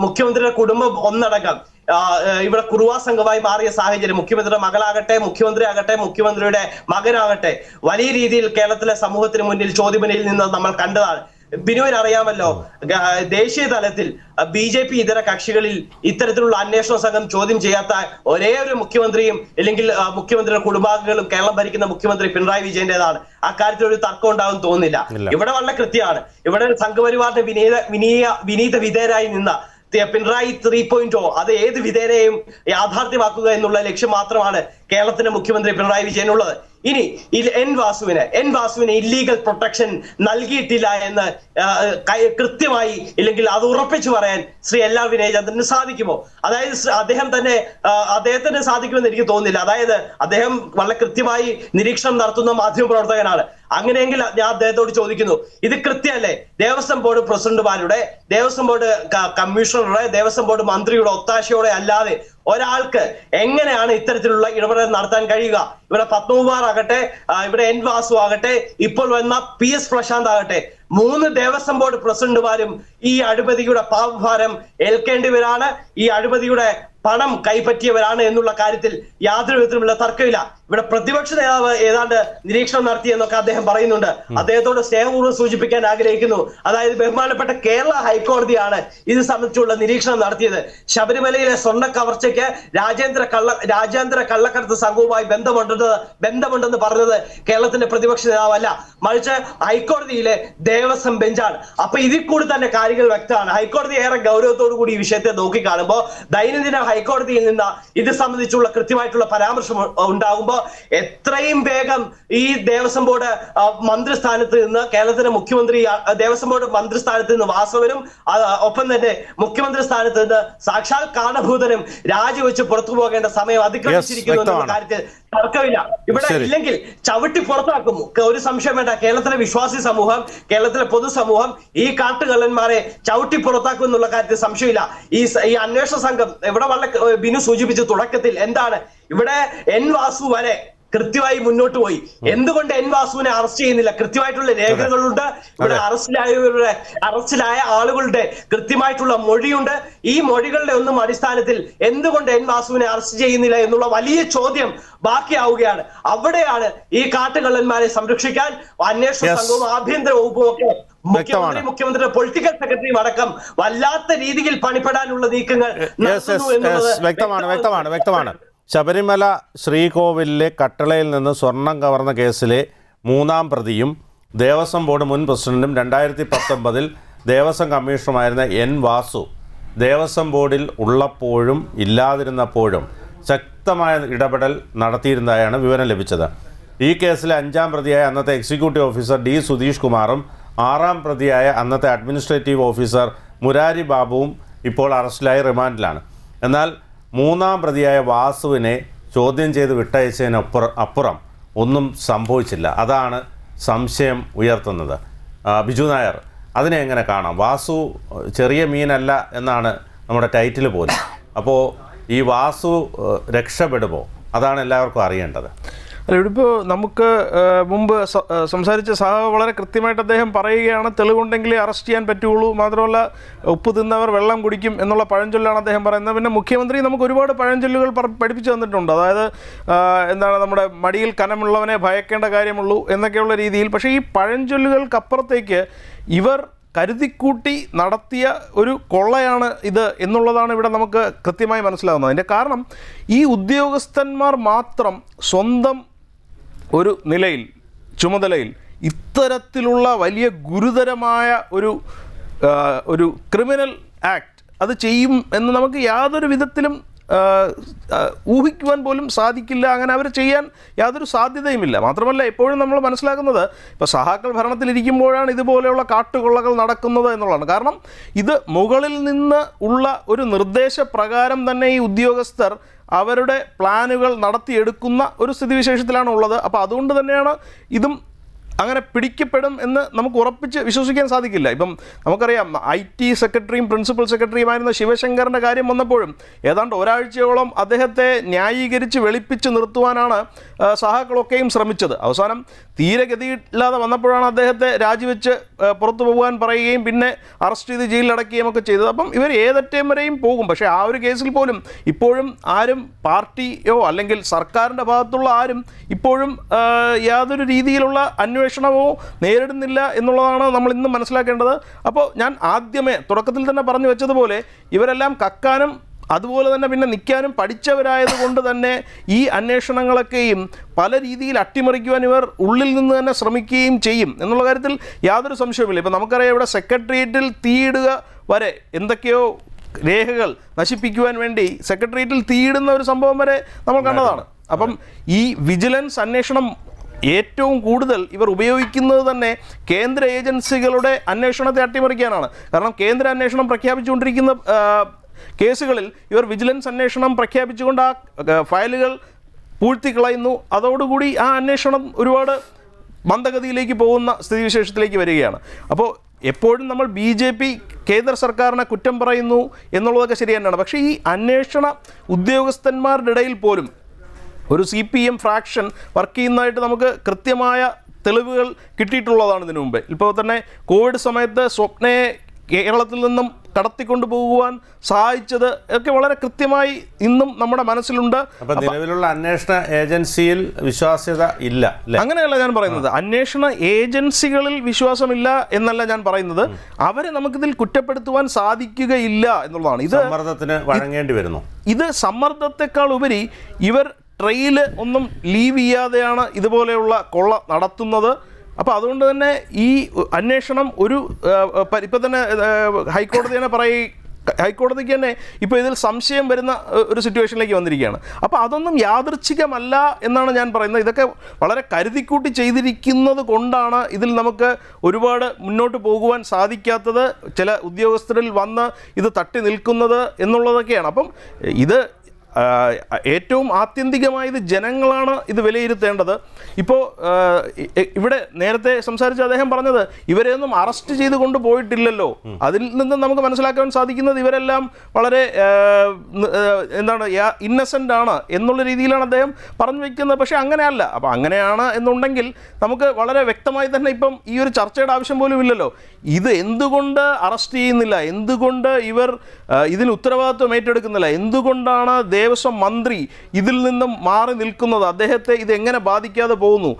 S4: മുഖ്യമന്ത്രിയുടെ കുടുംബം ഒന്നടങ്കം ഇവിടെ കുറുവാ സംഘമായി മാറിയ സാഹചര്യം, മുഖ്യമന്ത്രിയുടെ മകളാകട്ടെ, മുഖ്യമന്ത്രി ആകട്ടെ, മുഖ്യമന്ത്രിയുടെ മകനാകട്ടെ, വലിയ രീതിയിൽ കേരളത്തിലെ സമൂഹത്തിന് മുന്നിൽ ചോദ്യമുനയിൽ നിന്ന് നമ്മൾ കണ്ടതാണ്. ബിനുവിന് അറിയാമല്ലോ, ദേശീയ തലത്തിൽ BJP ഇതര കക്ഷികളിൽ ഇത്തരത്തിലുള്ള അന്വേഷണ സംഘം ചോദ്യം ചെയ്യാത്ത ഒരേ ഒരു മുഖ്യമന്ത്രിയും അല്ലെങ്കിൽ മുഖ്യമന്ത്രിയുടെ കുടുംബാംഗങ്ങളും കേരളം ഭരിക്കുന്ന മുഖ്യമന്ത്രി പിണറായി വിജയന്റേതാണ്. അക്കാര്യത്തിൽ ഒരു തർക്കം ഉണ്ടാവും തോന്നുന്നില്ല. ഇവിടെ വളരെ കൃത്യമാണ്. ഇവിടെ സംഘപരിവാറിന് വിനീത വിധേയരായി നിന്ന പിണറായി 3.0 അത് ഏത് വിധേയരെയും യാഥാർത്ഥ്യമാക്കുക എന്നുള്ള ലക്ഷ്യം മാത്രമാണ് കേരളത്തിന്റെ മുഖ്യമന്ത്രി പിണറായി വിജയനുള്ളത്. ഇനി എൻ വാസുവിന് ഇല്ലീഗൽ പ്രൊട്ടക്ഷൻ നൽകിയിട്ടില്ല എന്ന് കൃത്യമായി ഇല്ലെങ്കിൽ അത് ഉറപ്പിച്ചു പറയാൻ ശ്രീ എല്ലാ വിനയചന്ദ്രന് സാധിക്കുമോ? അതായത് അദ്ദേഹത്തിന് സാധിക്കുമെന്ന് എനിക്ക് തോന്നുന്നില്ല. അതായത് അദ്ദേഹം വളരെ കൃത്യമായി നിരീക്ഷണം നടത്തുന്ന മാധ്യമപ്രവർത്തകനാണ്. അങ്ങനെയെങ്കിൽ ഞാൻ അദ്ദേഹത്തോട് ചോദിക്കുന്നു, ഇത് കൃത്യമല്ലേ? ദേവസ്വം ബോർഡ് പ്രസിഡന്റുമാരുടെ, ദേവസ്വം ബോർഡ് കമ്മീഷണറുടെ, ദേവസ്വം ബോർഡ് മന്ത്രിയുടെ ഒത്താശയോടെ അല്ലാതെ ഒരാൾക്ക് എങ്ങനെയാണ് ഇത്തരത്തിലുള്ള ഇടപെടൽ നടത്താൻ കഴിയുക? ഇവിടെ പത്മകുമാർ ആകട്ടെ, ഇവിടെ എൻ വാസു ആകട്ടെ, ഇപ്പോൾ വന്ന PS പ്രശാന്ത് ആകട്ടെ, 3 ദേവസ്വം ബോർഡ് പ്രസിഡന്റുമാരും ഈ അഴിമതിയുടെ പാപഭാരം ഏൽക്കേണ്ടിവരാണ്, ഈ അഴിമതിയുടെ പണം കൈപ്പറ്റിയവരാണ് എന്നുള്ള കാര്യത്തിൽ യാതൊരു വിധത്തിലുമുള്ള തർക്കമില്ല. ഇവിടെ പ്രതിപക്ഷ നേതാവ് ഏതാണ്ട് നിരീക്ഷണം നടത്തി എന്നൊക്കെ അദ്ദേഹം പറയുന്നുണ്ട്. അദ്ദേഹത്തോട് സ്നേഹപൂർവ്വം സൂചിപ്പിക്കാൻ ആഗ്രഹിക്കുന്നു. അതായത് ബഹുമാനപ്പെട്ട കേരള ഹൈക്കോടതിയാണ് ഇത് സംബന്ധിച്ചുള്ള നിരീക്ഷണം നടത്തിയത്. ശബരിമലയിലെ സ്വർണ്ണ കവർച്ചയ്ക്ക് രാജ്യാന്തര കള്ളക്കടത്ത് സംഘവുമായി ബന്ധമുണ്ടെന്ന് പറഞ്ഞത് കേരളത്തിന്റെ പ്രതിപക്ഷ നേതാവല്ല, മറിച്ച് ഹൈക്കോടതിയിലെ ദേവസ്വം ബെഞ്ചാണ്. അപ്പൊ ഇതിൽ കൂടി തന്നെ കാര്യങ്ങൾ വ്യക്തമാണ്. ഹൈക്കോടതി ഏറെ ഗൗരവത്തോടു കൂടി ഈ വിഷയത്തെ നോക്കിക്കാണുമ്പോൾ ദൈനംദിന ഹൈക്കോടതിയിൽ നിന്ന് ഇത് സംബന്ധിച്ചുള്ള കൃത്യമായിട്ടുള്ള പരാമർശം ഉണ്ടാകുമ്പോൾ എത്രയും വേഗം ഈ ദേവസ്വം ബോർഡ് മന്ത്രിസ്ഥാനത്ത് നിന്ന് കേരളത്തിലെ മുഖ്യമന്ത്രി, ദേവസ്വം ബോർഡ് മന്ത്രിസ്ഥാനത്ത് നിന്ന് വാസവനും ഒപ്പം തന്നെ മുഖ്യമന്ത്രി സ്ഥാനത്ത് നിന്ന് സാക്ഷാൽ കാരണഭൂതനും രാജിവെച്ച് പുറത്തു പോകേണ്ട സമയം അതിക്രമിച്ചിരിക്കുന്നു എന്നുള്ള കാര്യത്തിൽ തർക്കമില്ല. ഇവിടെ ഇല്ലെങ്കിൽ ചവിട്ടി പുറത്താക്കും, ഒരു സംശയം വേണ്ട. കേരളത്തിലെ വിശ്വാസി സമൂഹം, കേരളത്തിലെ പൊതുസമൂഹം ഈ കാട്ടുകള്ളന്മാരെ ചവിട്ടി പുറത്താക്കും എന്നുള്ള കാര്യത്തിൽ സംശയമില്ല. ഈ അന്വേഷണ സംഘം ഇവിടെ വളരെ ബിനു സൂചിപ്പിച്ച തുടക്കത്തിൽ എന്താണ്, ഇവിടെ എൻ വാസു വരെ കൃത്യമായി മുന്നോട്ട് പോയി. എന്തുകൊണ്ട് എൻ വാസുവിനെ അറസ്റ്റ് ചെയ്യുന്നില്ല? കൃത്യമായിട്ടുള്ള രേഖകളുണ്ട്. ഇവിടെ അറസ്റ്റിലായ ആളുകളുടെ കൃത്യമായിട്ടുള്ള മൊഴിയുണ്ട്. ഈ മൊഴികളുടെ ഒന്നും അടിസ്ഥാനത്തിൽ എന്തുകൊണ്ട് എൻ വാസുവിനെ അറസ്റ്റ് ചെയ്യുന്നില്ല എന്നുള്ള വലിയ ചോദ്യം ബാക്കിയാവുകയാണ്. അവിടെയാണ് ഈ കാട്ടുകള്ളന്മാരെ സംരക്ഷിക്കാൻ അന്വേഷണ സംഘവും ആഭ്യന്തര വകുപ്പും ഒക്കെ മുഖ്യമന്ത്രിയുടെ പൊളിറ്റിക്കൽ സെക്രട്ടറിയും അടക്കം വല്ലാത്ത രീതിയിൽ പണിപ്പെടാനുള്ള നീക്കങ്ങൾ
S1: വ്യക്തമാണ്. ശബരിമല ശ്രീകോവിലിലെ കട്ടളയിൽ നിന്ന് സ്വർണം കവർന്ന കേസിലെ 3ാം പ്രതിയും ദേവസ്വം ബോർഡ് മുൻ പ്രസിഡന്റും 2019 ദേവസ്വം കമ്മീഷണറുമായിരുന്ന എൻ വാസു ദേവസ്വം ബോർഡിൽ ഉള്ളപ്പോഴും ഇല്ലാതിരുന്നപ്പോഴും ശക്തമായ ഇടപെടൽ നടത്തിയിരുന്നതായാണ് വിവരം ലഭിച്ചത്. ഈ കേസിലെ 5ാം പ്രതിയായ അന്നത്തെ എക്സിക്യൂട്ടീവ് ഓഫീസർ D സുധീഷ് കുമാറും 6ാം പ്രതിയായ അന്നത്തെ അഡ്മിനിസ്ട്രേറ്റീവ് ഓഫീസർ മുരാരി ബാബുവും ഇപ്പോൾ അറസ്റ്റിലായി റിമാൻഡിലാണ്. എന്നാൽ 3ാം പ്രതിയായ വാസുവിനെ ചോദ്യം ചെയ്ത് വിട്ടയച്ചതിനപ്പുറം ഒന്നും സംഭവിച്ചില്ല. അതാണ് സംശയം ഉയർത്തുന്നത്. ബിജു നായർ, അതിനെ എങ്ങനെ കാണാം? വാസു ചെറിയ മീനല്ല എന്നാണ് നമ്മുടെ ടൈറ്റിൽ പോലും. അപ്പോൾ ഈ വാസു രക്ഷപ്പെടുമോ? അതാണ് എല്ലാവർക്കും അറിയേണ്ടത്.
S5: അല്ല, ഇവിടിപ്പോൾ നമുക്ക് മുമ്പ് സംസാരിച്ച സഹാവ് വളരെ കൃത്യമായിട്ട് അദ്ദേഹം പറയുകയാണ്, തെളിവുണ്ടെങ്കിലേ അറസ്റ്റ് ചെയ്യാൻ പറ്റുള്ളൂ, മാത്രമല്ല ഉപ്പ് തിന്നവർ വെള്ളം കുടിക്കും എന്നുള്ള പഴഞ്ചൊല്ലാണ് അദ്ദേഹം പറയുന്നത്. പിന്നെ മുഖ്യമന്ത്രി നമുക്ക് ഒരുപാട് പഴഞ്ചൊല്ലുകൾ പഠിപ്പിച്ചു തന്നിട്ടുണ്ട്. അതായത് എന്താണ്, നമ്മുടെ മടിയിൽ കനമുള്ളവനെ ഭയക്കേണ്ട കാര്യമുള്ളൂ എന്നൊക്കെയുള്ള രീതിയിൽ. പക്ഷേ ഈ പഴഞ്ചൊല്ലുകൾക്കപ്പുറത്തേക്ക് ഇവർ കരുതിക്കൂട്ടി നടത്തിയ ഒരു കൊള്ളയാണ് ഇത് എന്നുള്ളതാണ് ഇവിടെ നമുക്ക് കൃത്യമായി മനസ്സിലാകുന്നത്. അതിൻ്റെ കാരണം ഈ ഉദ്യോഗസ്ഥന്മാർ മാത്രം സ്വന്തം ഒരു നിലയിൽ, ചുമതലയിൽ ഇത്തരത്തിലുള്ള വലിയ ഗുരുതരമായ ഒരു ക്രിമിനൽ ആക്ട് അത് ചെയ്യും എന്ന് നമുക്ക് യാതൊരു വിധത്തിലും ഊഹിക്കുവാൻ പോലും സാധിക്കില്ല. അങ്ങനെ അവർ ചെയ്യാൻ യാതൊരു സാധ്യതയുമില്ല. മാത്രമല്ല, എപ്പോഴും നമ്മൾ മനസ്സിലാക്കുന്നത് ഇപ്പോൾ സഹാക്കൾ ഭരണത്തിലിരിക്കുമ്പോഴാണ് ഇതുപോലെയുള്ള കാട്ടുകൊള്ളകൾ നടക്കുന്നത് എന്നുള്ളതാണ്. കാരണം ഇത് മുകളിൽ നിന്ന് ഉള്ള ഒരു നിർദ്ദേശപ്രകാരം തന്നെ ഈ ഉദ്യോഗസ്ഥർ അവരുടെ പ്ലാനുകൾ നടത്തിയെടുക്കുന്ന ഒരു സ്ഥിതിവിശേഷത്തിലാണ് ഉള്ളത്. അപ്പോൾ അതുകൊണ്ട് തന്നെയാണ് ഇതും അങ്ങനെ പിടിക്കപ്പെടും എന്ന് നമുക്ക് ഉറപ്പിച്ച് വിശ്വസിക്കാൻ സാധിക്കില്ല. ഇപ്പം നമുക്കറിയാം, IT സെക്രട്ടറിയും പ്രിൻസിപ്പൽ സെക്രട്ടറിയുമായിരുന്ന ശിവശങ്കറിൻ്റെ കാര്യം വന്നപ്പോഴും ഏതാണ്ട് ഒരാഴ്ചയോളം അദ്ദേഹത്തെ ന്യായീകരിച്ച് വെളുപ്പിച്ച് നിർത്തുവാനാണ് സഹാക്കളൊക്കെയും ശ്രമിച്ചത്. അവസാനം തീരെ ഗതിയില്ലാതെ വന്നപ്പോഴാണ് അദ്ദേഹത്തെ രാജിവെച്ച് പുറത്തു പോകാൻ പറയുകയും പിന്നെ അറസ്റ്റ് ചെയ്ത് ജയിലിലടക്കുകയും ഒക്കെ ചെയ്തത്. അപ്പം ഇവർ ഏതറ്റം വരെയും പോകും. പക്ഷേ ആ ഒരു കേസിൽ പോലും ഇപ്പോഴും ആരും, പാർട്ടിയോ അല്ലെങ്കിൽ സർക്കാരിൻ്റെ ഭാഗത്തുള്ള ആരും ഇപ്പോഴും യാതൊരു രീതിയിലുള്ള അന്വേഷണമോ നേരിടുന്നില്ല എന്നുള്ളതാണ് നമ്മൾ ഇന്ന് മനസ്സിലാക്കേണ്ടത്. അപ്പോൾ ഞാൻ ആദ്യമേ തുടക്കത്തിൽ തന്നെ പറഞ്ഞു വെച്ചതുപോലെ ഇവരെല്ലാം കക്കാനും അതുപോലെ തന്നെ പിന്നെ നിൽക്കാനും പഠിച്ചവരായതുകൊണ്ട് തന്നെ ഈ അന്വേഷണങ്ങളൊക്കെയും പല രീതിയിൽ അട്ടിമറിക്കുവാൻ ഇവർ ഉള്ളിൽ നിന്ന് തന്നെ ശ്രമിക്കുകയും ചെയ്യും എന്നുള്ള കാര്യത്തിൽ യാതൊരു സംശയവുമില്ല. ഇപ്പോൾ നമുക്കറിയാം, ഇവിടെ സെക്രട്ടേറിയറ്റിൽ തീയിടുക വരെ, എന്തൊക്കെയോ രേഖകൾ നശിപ്പിക്കുവാൻ വേണ്ടി സെക്രട്ടേറിയറ്റിൽ തീയിടുന്ന ഒരു സംഭവം വരെ നമ്മൾ കണ്ടതാണ്. അപ്പം ഈ വിജിലൻസ് അന്വേഷണം ഏറ്റവും കൂടുതൽ ഇവർ ഉപയോഗിക്കുന്നത് തന്നെ കേന്ദ്ര ഏജൻസികളുടെ അന്വേഷണത്തെ അട്ടിമറിക്കാനാണ്. കാരണം കേന്ദ്ര അന്വേഷണം പ്രഖ്യാപിച്ചുകൊണ്ടിരിക്കുന്ന കേസുകളിൽ ഇവർ വിജിലൻസ് അന്വേഷണം പ്രഖ്യാപിച്ചുകൊണ്ട് ആ ഫയലുകൾ പൂഴ്ത്തിക്കളയുന്നു. അതോടുകൂടി ആ അന്വേഷണം ഒരുപാട് മന്ദഗതിയിലേക്ക് പോകുന്ന സ്ഥിതിവിശേഷത്തിലേക്ക് വരികയാണ്. അപ്പോൾ എപ്പോഴും നമ്മൾ BJP കേന്ദ്ര സർക്കാരിനെ കുറ്റം പറയുന്നു എന്നുള്ളതൊക്കെ ശരി തന്നെയാണ്. പക്ഷേ ഈ അന്വേഷണ ഉദ്യോഗസ്ഥന്മാരുടെ ഇടയിൽ പോലും ഒരു CPM ഫ്രാക്ഷൻ വർക്ക് ചെയ്യുന്നതായിട്ട് നമുക്ക് കൃത്യമായ തെളിവുകൾ കിട്ടിയിട്ടുള്ളതാണ് ഇതിനു മുമ്പ്. ഇപ്പോൾ തന്നെ കോവിഡ് സമയത്ത് സ്വപ്നയെ കേരളത്തിൽ നിന്നും കടത്തിക്കൊണ്ടു പോകുവാൻ സഹായിച്ചത് ഒക്കെ വളരെ കൃത്യമായി ഇന്നും നമ്മുടെ മനസ്സിലുണ്ട്.
S1: അപ്പോൾ നിലവിലുള്ള അന്വേഷണ ഏജൻസിയിൽ വിശ്വാസ്യത ഇല്ല.
S5: അങ്ങനെയല്ല ഞാൻ പറയുന്നത്. അന്വേഷണ ഏജൻസികളിൽ വിശ്വാസമില്ല എന്നല്ല ഞാൻ പറയുന്നത്. അവരെ നമുക്കിതിൽ കുറ്റപ്പെടുത്തുവാൻ സാധിക്കുകയില്ല എന്നുള്ളതാണ്. ഇത്
S1: സമ്മർദ്ദത്തിന് വഴങ്ങേണ്ടി വരുന്നു.
S5: ഇത് സമ്മർദ്ദത്തെക്കാൾ ഉപരി ഇവർ ട്രെയിൽ ഒന്നും ലീവ് ചെയ്യാതെയാണ് ഇതുപോലെയുള്ള കൊള്ള നടത്തുന്നത്. അപ്പോൾ അതുകൊണ്ട് തന്നെ ഈ അന്വേഷണം ഇപ്പം തന്നെ ഹൈക്കോടതിക്ക് തന്നെ ഇപ്പോൾ ഇതിൽ സംശയം വരുന്ന ഒരു സിറ്റുവേഷനിലേക്ക് വന്നിരിക്കുകയാണ്. അപ്പോൾ അതൊന്നും യാദൃച്ഛികമല്ല എന്നാണ് ഞാൻ പറയുന്നത്. ഇതൊക്കെ വളരെ കരുതിക്കൂട്ടി ചെയ്തിരിക്കുന്നത് കൊണ്ടാണ് ഇതിൽ നമുക്ക് ഒരുപാട് മുന്നോട്ട് പോകുവാൻ സാധിക്കാത്തത്, ചില ഉദ്യോഗസ്ഥരിൽ വന്ന് ഇത് തട്ടി നിൽക്കുന്നത് എന്നുള്ളതൊക്കെയാണ്. അപ്പം ഇത് ഏറ്റവും ആത്യന്തികമായത് ജനങ്ങളാണ് ഇത് വിലയിരുത്തേണ്ടത്. ഇപ്പോൾ ഇവിടെ നേരത്തെ സംസാരിച്ച അദ്ദേഹം പറഞ്ഞത് ഇവരെയൊന്നും അറസ്റ്റ് ചെയ്ത് കൊണ്ടുപോയിട്ടില്ലല്ലോ. അതിൽ നിന്ന് നമുക്ക് മനസ്സിലാക്കാൻ സാധിക്കുന്നത് ഇവരെല്ലാം വളരെ ഇന്നസെൻ്റ് ആണ് എന്നുള്ള രീതിയിലാണ് അദ്ദേഹം പറഞ്ഞു വയ്ക്കുന്നത്. പക്ഷേ അങ്ങനെയല്ല. അപ്പോൾ അങ്ങനെയാണ് എന്നുണ്ടെങ്കിൽ നമുക്ക് വളരെ വ്യക്തമായി തന്നെ ഇപ്പം ഈ ഒരു ചർച്ചയുടെ ആവശ്യം പോലും ഇല്ലല്ലോ. ഇത് എന്തുകൊണ്ട് അറസ്റ്റ് ചെയ്യുന്നില്ല, എന്തുകൊണ്ട് ഇവർ ഇതിന് ഉത്തരവാദിത്വം ഏറ്റെടുക്കുന്നില്ല, എന്തുകൊണ്ടാണ് ദേവസ്വം മന്ത്രി ഇതിൽ നിന്നും മാറി നിൽക്കുന്നത്, അദ്ദേഹത്തെ ഇത് എങ്ങനെ ബാധിക്കാതെ പോകുന്നു,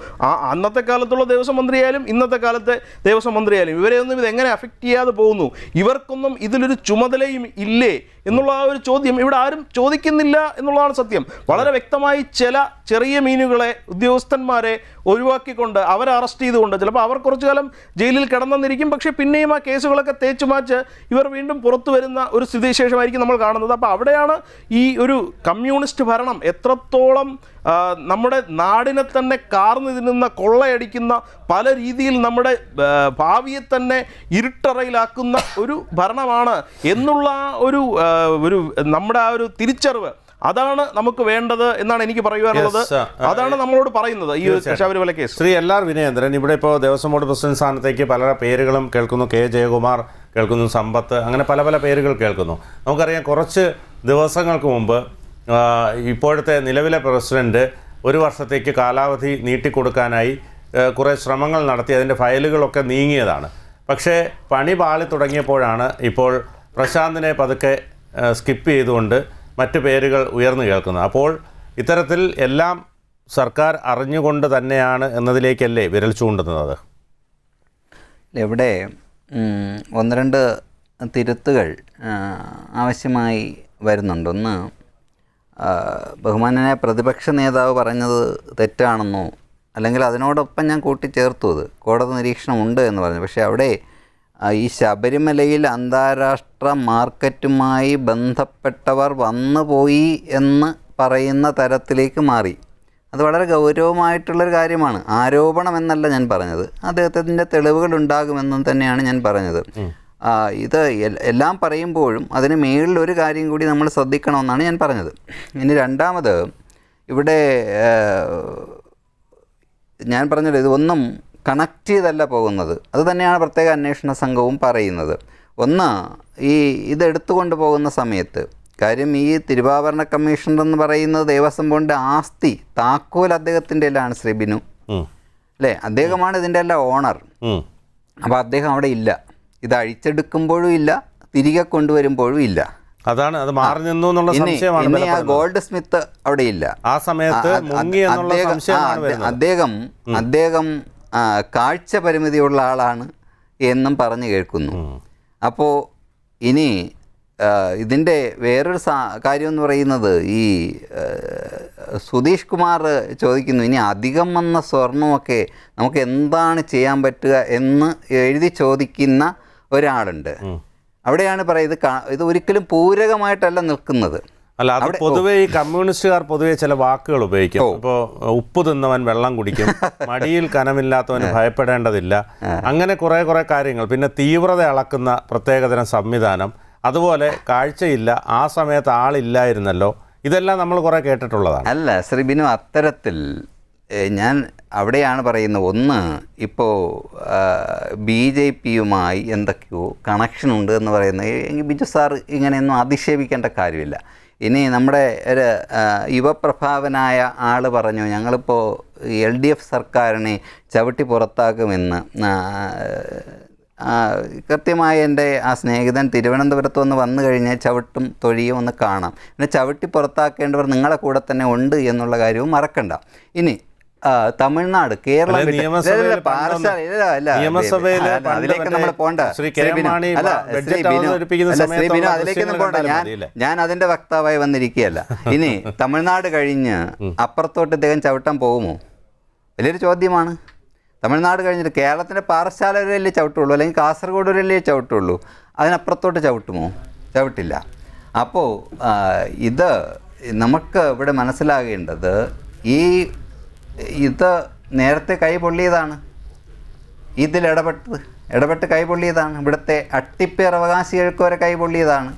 S5: അന്നത്തെ കാലത്തുള്ള ദേവസ്വം മന്ത്രിയായാലും ഇന്നത്തെ കാലത്തെ ദേവസ്വം മന്ത്രിയായാലും ഇവരെയൊന്നും ഇത് എങ്ങനെ അഫക്റ്റ് ചെയ്യാതെ പോകുന്നു, ഇവർക്കൊന്നും ഇതിലൊരു ചുമതലയും ഇല്ലേ എന്നുള്ള ആ ഒരു ചോദ്യം ഇവിടെ ആരും ചോദിക്കുന്നില്ല എന്നുള്ളതാണ് സത്യം. വളരെ വ്യക്തമായി ചില ചെറിയ മീനുകളെ, ഉദ്യോഗസ്ഥന്മാരെ ഒഴിവാക്കിക്കൊണ്ട് അവരെ അറസ്റ്റ് ചെയ്തുകൊണ്ട് ചിലപ്പോൾ അവർ കുറച്ചു കാലം ജയിലിൽ കിടന്നെന്നിരിക്കും. പക്ഷേ പിന്നെയും ആ കേസുകളൊക്കെ തേച്ചു മാച്ച് ഇവർ വീണ്ടും പുറത്തു വരുന്ന ഒരു സ്ഥിതിവിശേഷമായിരിക്കും നമ്മൾ കാണുന്നത്. അപ്പോൾ അവിടെയാണ് ഈ ഒരു കമ്മ്യൂണിസ്റ്റ് ഭരണം എത്രത്തോളം നമ്മുടെ നാടിനെ തന്നെ കാർന്നു തിന്നുന്ന, കൊള്ളയടിക്കുന്ന, പല രീതിയിൽ നമ്മുടെ ഭാവിയെ തന്നെ ഇരുട്ടറയിലാക്കുന്ന ഒരു ഭരണമാണ് എന്നുള്ള ഒരു നമ്മുടെ ആ ഒരു തിരിച്ചറിവ്, അതാണ് നമുക്ക് വേണ്ടത് എന്നാണ് എനിക്ക് പറയുവാനുള്ളത്. അതാണ് നമ്മളോട് പറയുന്നത് ഈ ശബരിമല കേസ്.
S1: ശ്രീ LR വിനയേന്ദ്രൻ, ഇവിടെ ഇപ്പോൾ ദേവസ്വം ബോർഡ് പ്രസിഡന്റ് സ്ഥാനത്തേക്ക് പല പേരുകളും കേൾക്കുന്നു. K ജയകുമാർ കേൾക്കുന്നു, സമ്പത്ത്, അങ്ങനെ പല പല പേരുകൾ കേൾക്കുന്നു. നമുക്കറിയാം, കുറച്ച് ദിവസങ്ങൾക്ക് മുമ്പ് ഇപ്പോഴത്തെ നിലവിലെ പ്രസിഡന്റ് 1 വർഷത്തേക്ക് കാലാവധി നീട്ടിക്കൊടുക്കാനായി കുറേ ശ്രമങ്ങൾ നടത്തി അതിൻ്റെ ഫയലുകളൊക്കെ നീങ്ങിയതാണ്. പക്ഷേ പണി പാളി തുടങ്ങിയപ്പോഴാണ് ഇപ്പോൾ പ്രശാന്തിനെ പതുക്കെ സ്കിപ്പ് ചെയ്തുകൊണ്ട് മറ്റു പേരുകൾ ഉയർന്നു കേൾക്കുന്നത്. അപ്പോൾ ഇത്തരത്തിൽ എല്ലാം സർക്കാർ അറിഞ്ഞുകൊണ്ട് തന്നെയാണ് എന്നതിലേക്കല്ലേ വിരൽ ചൂണ്ടുന്നത്?
S6: ഇവിടെ 1-2 തിരുത്തുകൾ ആവശ്യമായി വരുന്നുണ്ട്. ഒന്ന്, ബഹുമാനനായ പ്രതിപക്ഷ നേതാവ് പറഞ്ഞത് തെറ്റാണെന്നോ അല്ലെങ്കിൽ അതിനോടൊപ്പം ഞാൻ കൂട്ടിച്ചേർത്തു അത് കോടതി നിരീക്ഷണമുണ്ട് എന്ന് പറഞ്ഞു. പക്ഷേ അവിടെ ഈ ശബരിമലയിൽ അന്താരാഷ്ട്ര മാർക്കറ്റുമായി ബന്ധപ്പെട്ടവർ വന്നുപോയി എന്ന് പറയുന്ന തരത്തിലേക്ക് മാറി. അത് വളരെ ഗൗരവമായിട്ടുള്ളൊരു കാര്യമാണ്. ആരോപണം എന്നല്ല ഞാൻ പറഞ്ഞത്, അദ്ദേഹത്തിൻ്റെ തെളിവുകൾ ഉണ്ടാകുമെന്നും തന്നെയാണ് ഞാൻ പറഞ്ഞത്. ഇത് എല്ലാം പറയുമ്പോഴും അതിന് മേളിലൊരു കാര്യം കൂടി നമ്മൾ ശ്രദ്ധിക്കണമെന്നാണ് ഞാൻ പറഞ്ഞത്. ഇനി രണ്ടാമത്, ഇവിടെ ഞാൻ പറഞ്ഞത് ഇതൊന്നും കണക്ട് ചെയ്തല്ല പോകുന്നത്. അത് തന്നെയാണ് പ്രത്യേക അന്വേഷണ സംഘവും പറയുന്നത്. ഒന്ന്, ഇതെടുത്തുകൊണ്ട് പോകുന്ന സമയത്ത് കാര്യം ഈ തിരുവാഭരണ കമ്മീഷണർ എന്ന് പറയുന്നത് ദേവസ്വം ബോർഡിൻ്റെ ആസ്തി താക്കോൽ അദ്ദേഹത്തിൻ്റെ എല്ലാം ശ്രീ ബിനു അല്ലേ, അദ്ദേഹമാണ് ഇതിൻ്റെ എല്ലാം ഓണർ. അപ്പോൾ അദ്ദേഹം അവിടെ ഇല്ല. ഇത് അഴിച്ചെടുക്കുമ്പോഴും ഇല്ല, തിരികെ കൊണ്ടുവരുമ്പോഴും ഇല്ല.
S1: അതാണ് അത് മാറി നിന്നു എന്നുള്ള സംശയമാണ്.
S6: ഇനി ആ ഗോൾഡ് സ്മിത്ത് അവിടെ ഇല്ല.
S1: ആ സമയത്ത്
S6: അദ്ദേഹം കാഴ്ച പരിമിതിയുള്ള ആളാണ് എന്നും പറഞ്ഞു കേൾക്കുന്നു. അപ്പോൾ ഇനി ഇതിൻ്റെ വേറൊരു കാര്യം എന്ന് പറയുന്നത്, ഈ സുധീഷ് കുമാർ ചോദിക്കുന്നു ഇനി അധികം വന്ന സ്വർണമൊക്കെ നമുക്ക് എന്താണ് ചെയ്യാൻ പറ്റുക എന്ന് എഴുതി ചോദിക്കുന്ന ഒരാളുണ്ട്. അവിടെയാണ് പറയുന്നത് ഇത് ഒരിക്കലും പൂരകമായിട്ടല്ല നിൽക്കുന്നത്.
S1: അല്ല, അത് പൊതുവേ ഈ കമ്മ്യൂണിസ്റ്റുകാർ പൊതുവെ ചില വാക്കുകൾ ഉപയോഗിക്കും. ഇപ്പോൾ ഉപ്പ് തിന്നവൻ വെള്ളം കുടിക്കും, മടിയിൽ കനമില്ലാത്തവന് ഭയപ്പെടേണ്ടതില്ല, അങ്ങനെ കുറേ കാര്യങ്ങൾ. പിന്നെ തീവ്രത അളക്കുന്ന പ്രത്യേകതരം സംവിധാനം, അതുപോലെ കാഴ്ചയില്ല, ആ സമയത്ത് ആളില്ലായിരുന്നല്ലോ, ഇതെല്ലാം നമ്മൾ കുറേ കേട്ടിട്ടുള്ളതാണ്.
S6: അല്ല ശ്രീ ബിനു, അത്തരത്തിൽ ഞാൻ അവിടെയാണ് പറയുന്നത്. ഒന്ന്, ഇപ്പോൾ BJPയുമായി എന്തൊക്കെയോ കണക്ഷൻ ഉണ്ട് എന്ന് പറയുന്നത്, എങ്കിൽ ബിജു സാർ ഇങ്ങനെയൊന്നും അധിക്ഷേപിക്കേണ്ട കാര്യമില്ല. ഇനി നമ്മുടെ ഒരു യുവപ്രഭാവനായ ആൾ പറഞ്ഞു ഞങ്ങളിപ്പോൾ LDF സർക്കാരിനെ ചവിട്ടി പുറത്താക്കുമെന്ന്. കൃത്യമായി എൻ്റെ ആ സ്നേഹിതൻ തിരുവനന്തപുരത്ത് വന്നു കഴിഞ്ഞാൽ ചവിട്ടും തൊഴിയും ഒന്ന് കാണാം. പിന്നെ ചവിട്ടി പുറത്താക്കേണ്ടവർ നിങ്ങളെ കൂടെ തന്നെ ഉണ്ട് എന്നുള്ള കാര്യവും മറക്കണ്ട. ഇനി തമിഴ്നാട്, കേരളം അതിലേക്ക് നമ്മൾ പോണ്ട. അതിലേക്കൊന്നും പോണ്ട. ഞാൻ അതിൻ്റെ വക്താവായി വന്നിരിക്കുകയല്ല. ഇനി തമിഴ്നാട് കഴിഞ്ഞ് അപ്പുറത്തോട്ട് ഇദ്ദേഹം ചവിട്ടാൻ പോകുമോ? വലിയൊരു ചോദ്യമാണ്. തമിഴ്നാട് കഴിഞ്ഞിട്ട് കേരളത്തിൻ്റെ പാറശാല വരെയല്ലേ ചവിട്ടുള്ളൂ, അല്ലെങ്കിൽ കാസർഗോഡ് വരെയല്ലേ ചവിട്ടുള്ളൂ. അതിനപ്പുറത്തോട്ട് ചവിട്ടുമോ? ചവിട്ടില്ല. അപ്പോൾ ഇത് നമുക്ക് ഇവിടെ മനസ്സിലാകേണ്ടത്, ഇത് നേരത്തെ കൈപൊള്ളിയതാണ്. ഇടപെട്ട് കൈപൊള്ളിയതാണ്. ഇവിടുത്തെ അട്ടിപ്പേർ അവകാശികൾക്ക് വരെ കൈപൊള്ളിയതാണ്.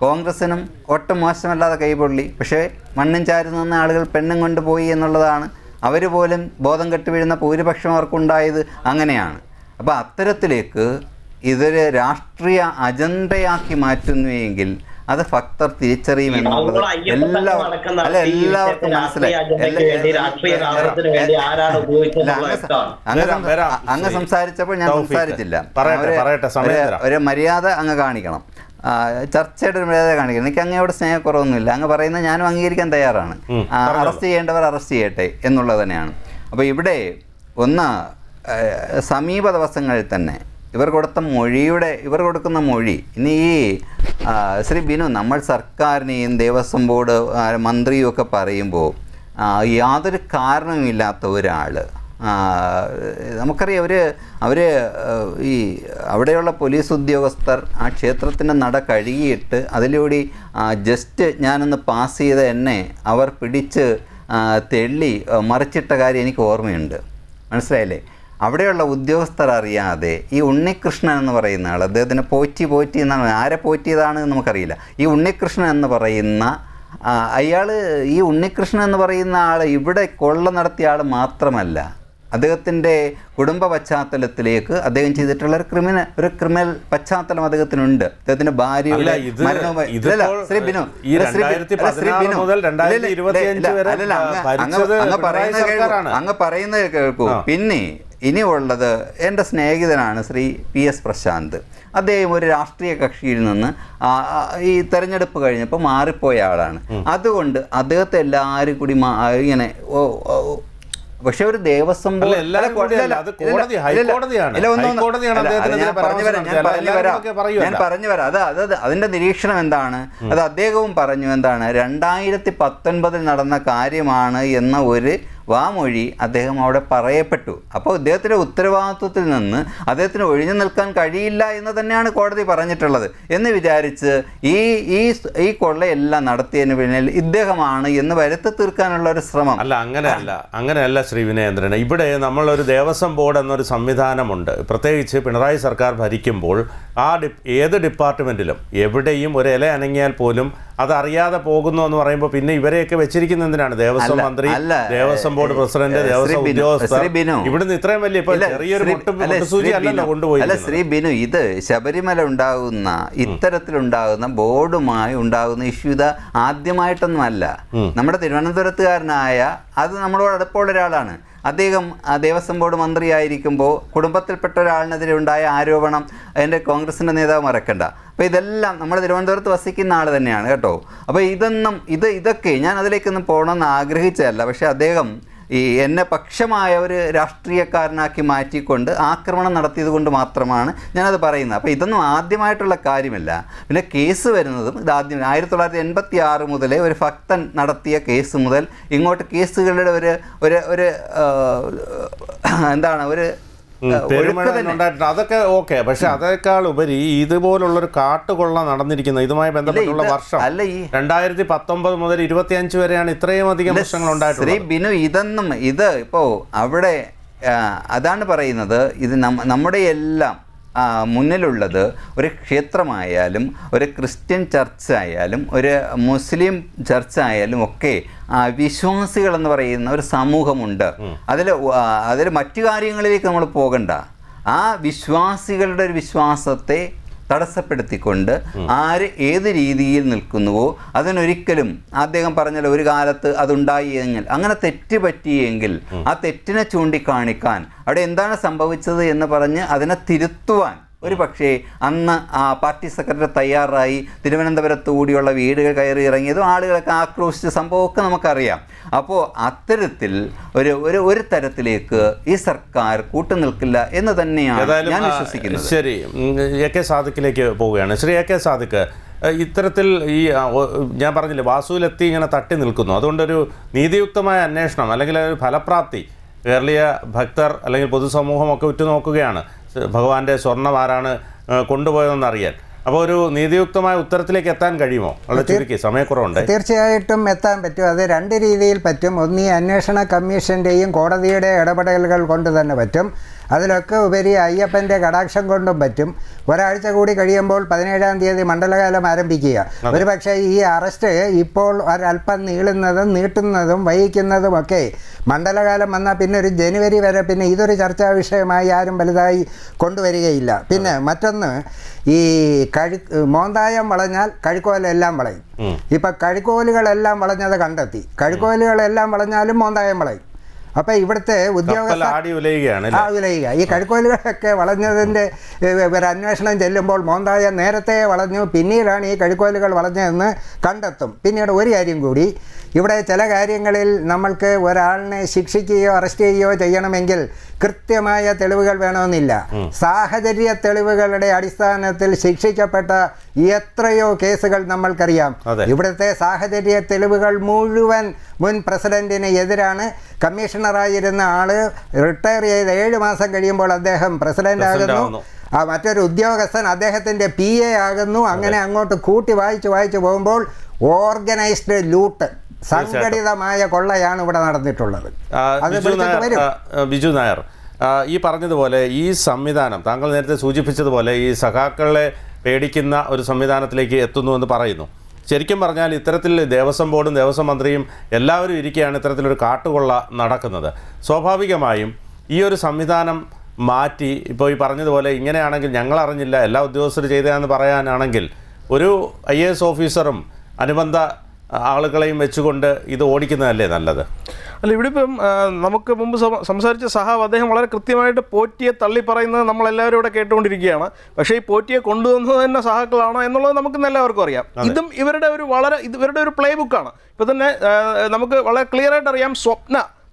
S6: കോൺഗ്രസിനും ഒട്ടും മോശമല്ലാതെ കൈപൊള്ളി. പക്ഷേ മണ്ണും ചാരി നിന്ന ആളുകൾ പെണ്ണും കൊണ്ടുപോയി എന്നുള്ളതാണ്. അവർ പോലും ബോധം കെട്ട് വീഴുന്ന ഭൂരിപക്ഷം അവർക്കുണ്ടായത് അങ്ങനെയാണ്. അപ്പോൾ അത്തരത്തിലേക്ക് ഇതൊരു രാഷ്ട്രീയ അജണ്ടയാക്കി മാറ്റുന്നുവെങ്കിൽ അത് ഭക്തർ തിരിച്ചറിയുമെന്നുള്ളത് എല്ലാവർക്കും മനസ്സിലായി. അങ്ങ് സംസാരിച്ചപ്പോൾ ഞാൻ സംസാരിച്ചില്ല. ഒരു മര്യാദ അങ്ങ് കാണിക്കണം, ചർച്ചയുടെ ഒരു മര്യാദ കാണിക്കണം. എനിക്ക് അങ്ങയോട് സ്നേഹക്കുറവൊന്നുമില്ല. അങ്ങ് പറയുന്നത് ഞാനും അംഗീകരിക്കാൻ തയ്യാറാണ്. അറസ്റ്റ് ചെയ്യേണ്ടവർ അറസ്റ്റ് ചെയ്യട്ടെ എന്നുള്ളത് തന്നെയാണ്. അപ്പോൾ ഇവിടെ ഒന്ന്, സമീപ ദിവസങ്ങളിൽ തന്നെ ഇവർ കൊടുക്കുന്ന മൊഴി ഇനി ഈ ശ്രീ ബിനു, നമ്മൾ സർക്കാരിനെയും ദേവസ്വം ബോർഡ് മന്ത്രിയും ഒക്കെ പറയുമ്പോൾ യാതൊരു കാരണവുമില്ലാത്ത ഒരാൾ, നമുക്കറിയാം അവർ ഈ അവിടെയുള്ള പോലീസ് ഉദ്യോഗസ്ഥർ ആ ക്ഷേത്രത്തിൻ്റെ നട കഴുകിയിട്ട് അതിലൂടെ ജസ്റ്റ് ഞാനൊന്ന് പാസ് ചെയ്ത എന്നെ അവർ പിടിച്ച് തെള്ളി മറിച്ചിട്ട കാര്യം എനിക്ക് ഓർമ്മയുണ്ട്. മനസ്സിലായില്ലേ? അവിടെയുള്ള ഉദ്യോഗസ്ഥർ അറിയാതെ ഈ ഉണ്ണികൃഷ്ണൻ എന്ന് പറയുന്ന ആൾ, അദ്ദേഹത്തിന് പോറ്റി എന്നാണ്, ആരെ പോറ്റിയതാണ് നമുക്കറിയില്ല. ഈ ഉണ്ണികൃഷ്ണൻ എന്ന് പറയുന്ന ഈ ഉണ്ണികൃഷ്ണൻ എന്ന് പറയുന്ന ആൾ ഇവിടെ കൊള്ള നടത്തിയ ആൾ മാത്രമല്ല, അദ്ദേഹത്തിൻ്റെ കുടുംബ പശ്ചാത്തലത്തിലേക്ക് അദ്ദേഹം ചെയ്തിട്ടുള്ള ഒരു ക്രിമിനൽ പശ്ചാത്തലം അദ്ദേഹത്തിനുണ്ട്. അദ്ദേഹത്തിന്റെ ഭാര്യ
S1: അല്ല, ഇത്
S6: ശ്രീ ബിനു,
S1: ഈ 2016 മുതൽ 2025 വരെ ഭരിച്ചത് പിണറായി സർക്കാരാണ്.
S6: അങ്ങ് പറയുന്നത് കേൾക്കൂ. പിന്നെ ഇനിയുള്ളത് എൻ്റെ സ്നേഹിതനാണ് ശ്രീ PS പ്രശാന്ത്. അദ്ദേഹം ഒരു രാഷ്ട്രീയ കക്ഷിയിൽ നിന്ന് ഈ തെരഞ്ഞെടുപ്പ് കഴിഞ്ഞപ്പോൾ മാറിപ്പോയ ആളാണ്. അതുകൊണ്ട് അദ്ദേഹത്തെ എല്ലാവരും കൂടി ഇങ്ങനെ പക്ഷെ ഒരു ദേവസ്വം ഞാൻ പറഞ്ഞു വരാം. അത് അതിന്റെ നിരീക്ഷണം എന്താണ്, അത് അദ്ദേഹവും പറഞ്ഞു എന്താണ്, 2019 നടന്ന കാര്യമാണ് എന്ന ഒരു വാമൊഴി അദ്ദേഹം അവിടെ പറയപ്പെട്ടു. അപ്പോൾ അദ്ദേഹത്തിൻ്റെ ഉത്തരവാദിത്വത്തിൽ നിന്ന് അദ്ദേഹത്തിന് ഒഴിഞ്ഞു നിൽക്കാൻ കഴിയില്ല എന്ന് തന്നെയാണ് കോടതി പറഞ്ഞിട്ടുള്ളത്. എന്ന് വിചാരിച്ച് ഈ കൊള്ളയെല്ലാം നടത്തിയതിന് പിന്നിൽ ഇദ്ദേഹമാണ് എന്ന് വരുത്തി തീർക്കാനുള്ള ഒരു ശ്രമം
S1: അല്ല. അങ്ങനെയല്ല ശ്രീ വിനയേന്ദ്രൻ. ഇവിടെ നമ്മളൊരു ദേവസ്വം ബോർഡ് എന്നൊരു സംവിധാനമുണ്ട്. പ്രത്യേകിച്ച് പിണറായി സർക്കാർ ഭരിക്കുമ്പോൾ ഏത് ഡിപ്പാർട്ട്മെൻറ്റിലും എവിടെയും ഒരു ഇല അനങ്ങിയാൽ പോലും അതറിയാതെ പോകുന്നു എന്ന് പറയുമ്പോൾ പിന്നെ ഇവരെയൊക്കെ വെച്ചിരിക്കുന്ന എന്തിനാണ്? ദേവസ്വം മന്ത്രി, ദേവസ്വം ബോർഡ് പ്രസിഡന്റ്, ദേവസ്വം ഉദ്യോഗസ്ഥർ. ഇവിടുന്ന് ഇത്രയും വലിയ ചെറിയൊരു മുട്ടുസൂചി അല്ലല്ലോ കൊണ്ടുപോയി.
S6: അല്ല ശ്രീ ബിനു, ഇത് ശബരിമല ഉണ്ടാകുന്ന ഇത്തരത്തിലുണ്ടാകുന്ന ബോർഡുമായി ഉണ്ടാകുന്ന ഇഷ്യൂ ഇത് ആദ്യമായിട്ടൊന്നും അല്ല. നമ്മുടെ തിരുവനന്തപുരത്തുകാരനായ അത് നമ്മളോട് അടുപ്പമുള്ള ഒരാളാണ്. അദ്ദേഹം ദേവസ്വം ബോർഡ് മന്ത്രിയായിരിക്കുമ്പോൾ കുടുംബത്തിൽപ്പെട്ട ഒരാളിനെതിരെ ഉണ്ടായ ആരോപണം എൻ്റെ കോൺഗ്രസിൻ്റെ നേതാവ് മറക്കണ്ട. അപ്പോൾ ഇതെല്ലാം നമ്മൾ തിരുവനന്തപുരത്ത് വസിക്കുന്ന ആൾ തന്നെയാണ് കേട്ടോ. അപ്പോൾ ഇതൊക്കെ ഞാൻ അതിലേക്കൊന്നും പോകണമെന്ന് ആഗ്രഹിച്ചതല്ല. പക്ഷേ അദ്ദേഹം എന്നെ പക്ഷമായ ഒരു രാഷ്ട്രീയക്കാരനാക്കി മാറ്റിക്കൊണ്ട് ആക്രമണം നടത്തിയത് കൊണ്ട് മാത്രമാണ് ഞാനത് പറയുന്നത്. അപ്പോൾ ഇതൊന്നും ആദ്യമായിട്ടുള്ള കാര്യമല്ല. പിന്നെ കേസ് വരുന്നതും ഇത് ആദ്യം 1986 മുതലേ ഒരു ഭക്തൻ നടത്തിയ കേസ് മുതൽ ഇങ്ങോട്ട് കേസുകളുടെ ഒരു എന്താണ് ഒരു
S1: അതൊക്കെ ഓക്കെ. പക്ഷെ അതേക്കാൾ ഉപരി ഇതുപോലുള്ളൊരു കാട്ടുകൊള്ള നടന്നിരിക്കുന്നത് ഇതുമായി ബന്ധപ്പെട്ടുള്ള വർഷം 2019 മുതൽ 25 വരെയാണ് ഇത്രയും അധികം പ്രശ്നങ്ങൾ ഉണ്ടായിട്ടുള്ളത്.
S6: ശ്രീ ബിനു, ഇത് ഇപ്പോൾ അവിടെ അതാണ് പറയുന്നത്. ഇത് നമ്മുടെ എല്ലാം മുന്നിലുള്ളത് ഒരു ക്ഷേത്രമായാലും ഒരു ക്രിസ്ത്യൻ ചർച്ചായാലും ഒരു മുസ്ലിം ചർച്ചായാലും ഒക്കെ വിശ്വാസികളെന്ന് പറയുന്ന ഒരു സമൂഹമുണ്ട്. അതിൽ മറ്റു കാര്യങ്ങളിലേക്ക് നമ്മൾ പോകണ്ട. ആ വിശ്വാസികളുടെ ഒരു വിശ്വാസത്തെ തടസ്സപ്പെടുത്തിക്കൊണ്ട് ആര് ഏത് രീതിയിൽ നിൽക്കുന്നുവോ അതിനൊരിക്കലും അദ്ദേഹം പറഞ്ഞല്ലോ ഒരു കാലത്ത് അതുണ്ടായി കഴിഞ്ഞാൽ അങ്ങനെ തെറ്റ് പറ്റിയെങ്കിൽ ആ തെറ്റിനെ ചൂണ്ടിക്കാണിക്കാൻ അവിടെ എന്താണ് സംഭവിച്ചത് എന്ന് പറഞ്ഞ് അതിനെ തിരുത്തുവാൻ ഒരു പക്ഷേ അന്ന് ആ പാർട്ടി സെക്രട്ടറി തയ്യാറായി തിരുവനന്തപുരത്ത് കൂടിയുള്ള വീടുകൾ കയറി ഇറങ്ങിയതും ആളുകളൊക്കെ ആക്രോശിച്ച സംഭവമൊക്കെ നമുക്കറിയാം. അപ്പോൾ അത്തരത്തിൽ ഒരു തരത്തിലേക്ക് ഈ സർക്കാർ കൂട്ടുനിൽക്കില്ല എന്ന് തന്നെയാണ് ഞാൻ വിശ്വസിക്കുന്നത്.
S1: ശരി, AK സാദിഖിലേക്ക് പോവുകയാണ്. ശ്രീ AK സാദിഖ്, ഇത്തരത്തിൽ ഞാൻ പറഞ്ഞില്ലേ വാസുവിലെത്തി ഇങ്ങനെ തട്ടി നിൽക്കുന്നു. അതുകൊണ്ടൊരു നീതിയുക്തമായ അന്വേഷണം അല്ലെങ്കിൽ ഒരു ഫലപ്രാപ്തി കേരളീയ ഭക്തർ അല്ലെങ്കിൽ പൊതുസമൂഹമൊക്കെ ഉറ്റുനോക്കുകയാണ്. ഭഗവാന്റെ സ്വർണ്ണം ആരാണ് കൊണ്ടുപോയതെന്ന് അറിയാൻ. അപ്പോൾ ഒരു നീതിയുക്തമായ ഉത്തരത്തിലേക്ക് എത്താൻ കഴിയുമോ? വളരെ ചുരുക്കി, സമയക്കുറവുണ്ട്.
S3: തീർച്ചയായിട്ടും എത്താൻ പറ്റും. അത് രണ്ട് രീതിയിൽ പറ്റും. ഒന്ന്, ഈ അന്വേഷണ കമ്മീഷൻ്റെയും കോടതിയുടെ ഇടപെടലുകൾ കൊണ്ട് തന്നെ പറ്റും. അതിലൊക്കെ ഉപരി അയ്യപ്പൻ്റെ കടാക്ഷം കൊണ്ടും പറ്റും. ഒരാഴ്ച കൂടി കഴിയുമ്പോൾ 17-ാം തീയതി മണ്ഡലകാലം ആരംഭിക്കുക. ഒരു പക്ഷേ ഈ അറസ്റ്റ് ഇപ്പോൾ ഒരല്പം നീട്ടുന്നതും വൈകിക്കുന്നതുമൊക്കെ മണ്ഡലകാലം വന്നാൽ പിന്നെ ഒരു ജനുവരി വരെ പിന്നെ ഇതൊരു ചർച്ചാ വിഷയമായി ആരും വലുതായി കൊണ്ടുവരികയില്ല. പിന്നെ മറ്റൊന്ന്, ഈ മോന്തായം വളഞ്ഞാൽ കഴുക്കോലെല്ലാം വളയും. ഇപ്പം കഴുക്കോലുകളെല്ലാം വളഞ്ഞത് കണ്ടെത്തി. കഴുക്കോലുകളെല്ലാം വളഞ്ഞാലും മോന്തായം വളയും. അപ്പോൾ ഇവിടുത്തെ ഉലയുക ഈ കഴുക്കോലുകളൊക്കെ വളഞ്ഞതിൻ്റെ ഒരു അന്വേഷണം ചെല്ലുമ്പോൾ മോന്തായം നേരത്തെ വളഞ്ഞു, പിന്നീടാണ് ഈ കഴുക്കോലുകൾ വളഞ്ഞതെന്ന് കണ്ടെത്തും. പിന്നീട് ഒരു കാര്യം കൂടി, ഇവിടെ ചില കാര്യങ്ങളിൽ നമ്മൾക്ക് ഒരാളിനെ ശിക്ഷിക്കുകയോ അറസ്റ്റ് ചെയ്യുകയോ ചെയ്യണമെങ്കിൽ കൃത്യമായ തെളിവുകൾ വേണമെന്നില്ല. സാഹചര്യ തെളിവുകളുടെ അടിസ്ഥാനത്തിൽ ശിക്ഷിക്കപ്പെട്ട എത്രയോ കേസുകൾ നമ്മൾക്കറിയാം. ഇവിടുത്തെ സാഹചര്യ തെളിവുകൾ മുഴുവൻ മുൻ പ്രസിഡന്റിന് എതിരാണ്. കമ്മീഷണറായിരുന്ന ആള് റിട്ടയർ ചെയ്ത് 7 മാസം കഴിയുമ്പോൾ അദ്ദേഹം പ്രസിഡന്റ് ആകുന്നു. മറ്റൊരു ഉദ്യോഗസ്ഥൻ അദ്ദേഹത്തിൻ്റെ PA ആകുന്നു. അങ്ങനെ അങ്ങോട്ട് കൂട്ടി വായിച്ചു പോകുമ്പോൾ ഓർഗനൈസ്ഡ് ലൂട്ട്, സംഘടിതമായ കൊള്ളയാണ് ഇവിടെ നടന്നിട്ടുള്ളത്.
S1: ബിജു നായർ, ഈ പറഞ്ഞതുപോലെ ഈ സംവിധാനം താങ്കൾ നേരത്തെ സൂചിപ്പിച്ചതുപോലെ ഈ സഖാക്കളെ പേടിക്കുന്ന ഒരു സംവിധാനത്തിലേക്ക് എത്തുന്നുവെന്ന് പറയുന്നു. ശരിക്കും പറഞ്ഞാൽ ഇത്തരത്തിൽ ദേവസ്വം ബോർഡും ദേവസ്വം മന്ത്രിയും എല്ലാവരും ഇരിക്കുകയാണ് ഇത്തരത്തിലൊരു കാട്ടുകൊള്ള നടക്കുന്നത്. സ്വാഭാവികമായും ഈ ഒരു സംവിധാനം മാറ്റി ഇപ്പോൾ ഈ പറഞ്ഞതുപോലെ ഇങ്ങനെയാണെങ്കിൽ ഞങ്ങൾ അറിഞ്ഞില്ല, എല്ലാ ഉദ്യോഗസ്ഥരും ചെയ്തതാണെന്ന് പറയാനാണെങ്കിൽ ഒരു IAS ഓഫീസറും അനുബന്ധ ആളുകളെയും വെച്ചുകൊണ്ട് ഇത് ഓടിക്കുന്നതല്ലേ നല്ലത്?
S5: അല്ല, ഇവിടെ ഇപ്പം നമുക്ക് മുമ്പ് സംസാരിച്ച സഹാബ് അദ്ദേഹം വളരെ കൃത്യമായിട്ട് പോറ്റിയെ തള്ളി പറയുന്നത് നമ്മളെല്ലാവരും ഇവിടെ കേട്ടുകൊണ്ടിരിക്കുകയാണ്. പക്ഷേ ഈ പോറ്റിയെ കൊണ്ടുവന്നത് തന്നെ സഹാക്കളാണോ എന്നുള്ളത് നമുക്ക് എല്ലാവർക്കും അറിയാം. ഇതും ഇവരുടെ ഒരു പ്ലേ ബുക്കാണ്. ഇപ്പം തന്നെ നമുക്ക് വളരെ ക്ലിയർ ആയിട്ട് അറിയാം,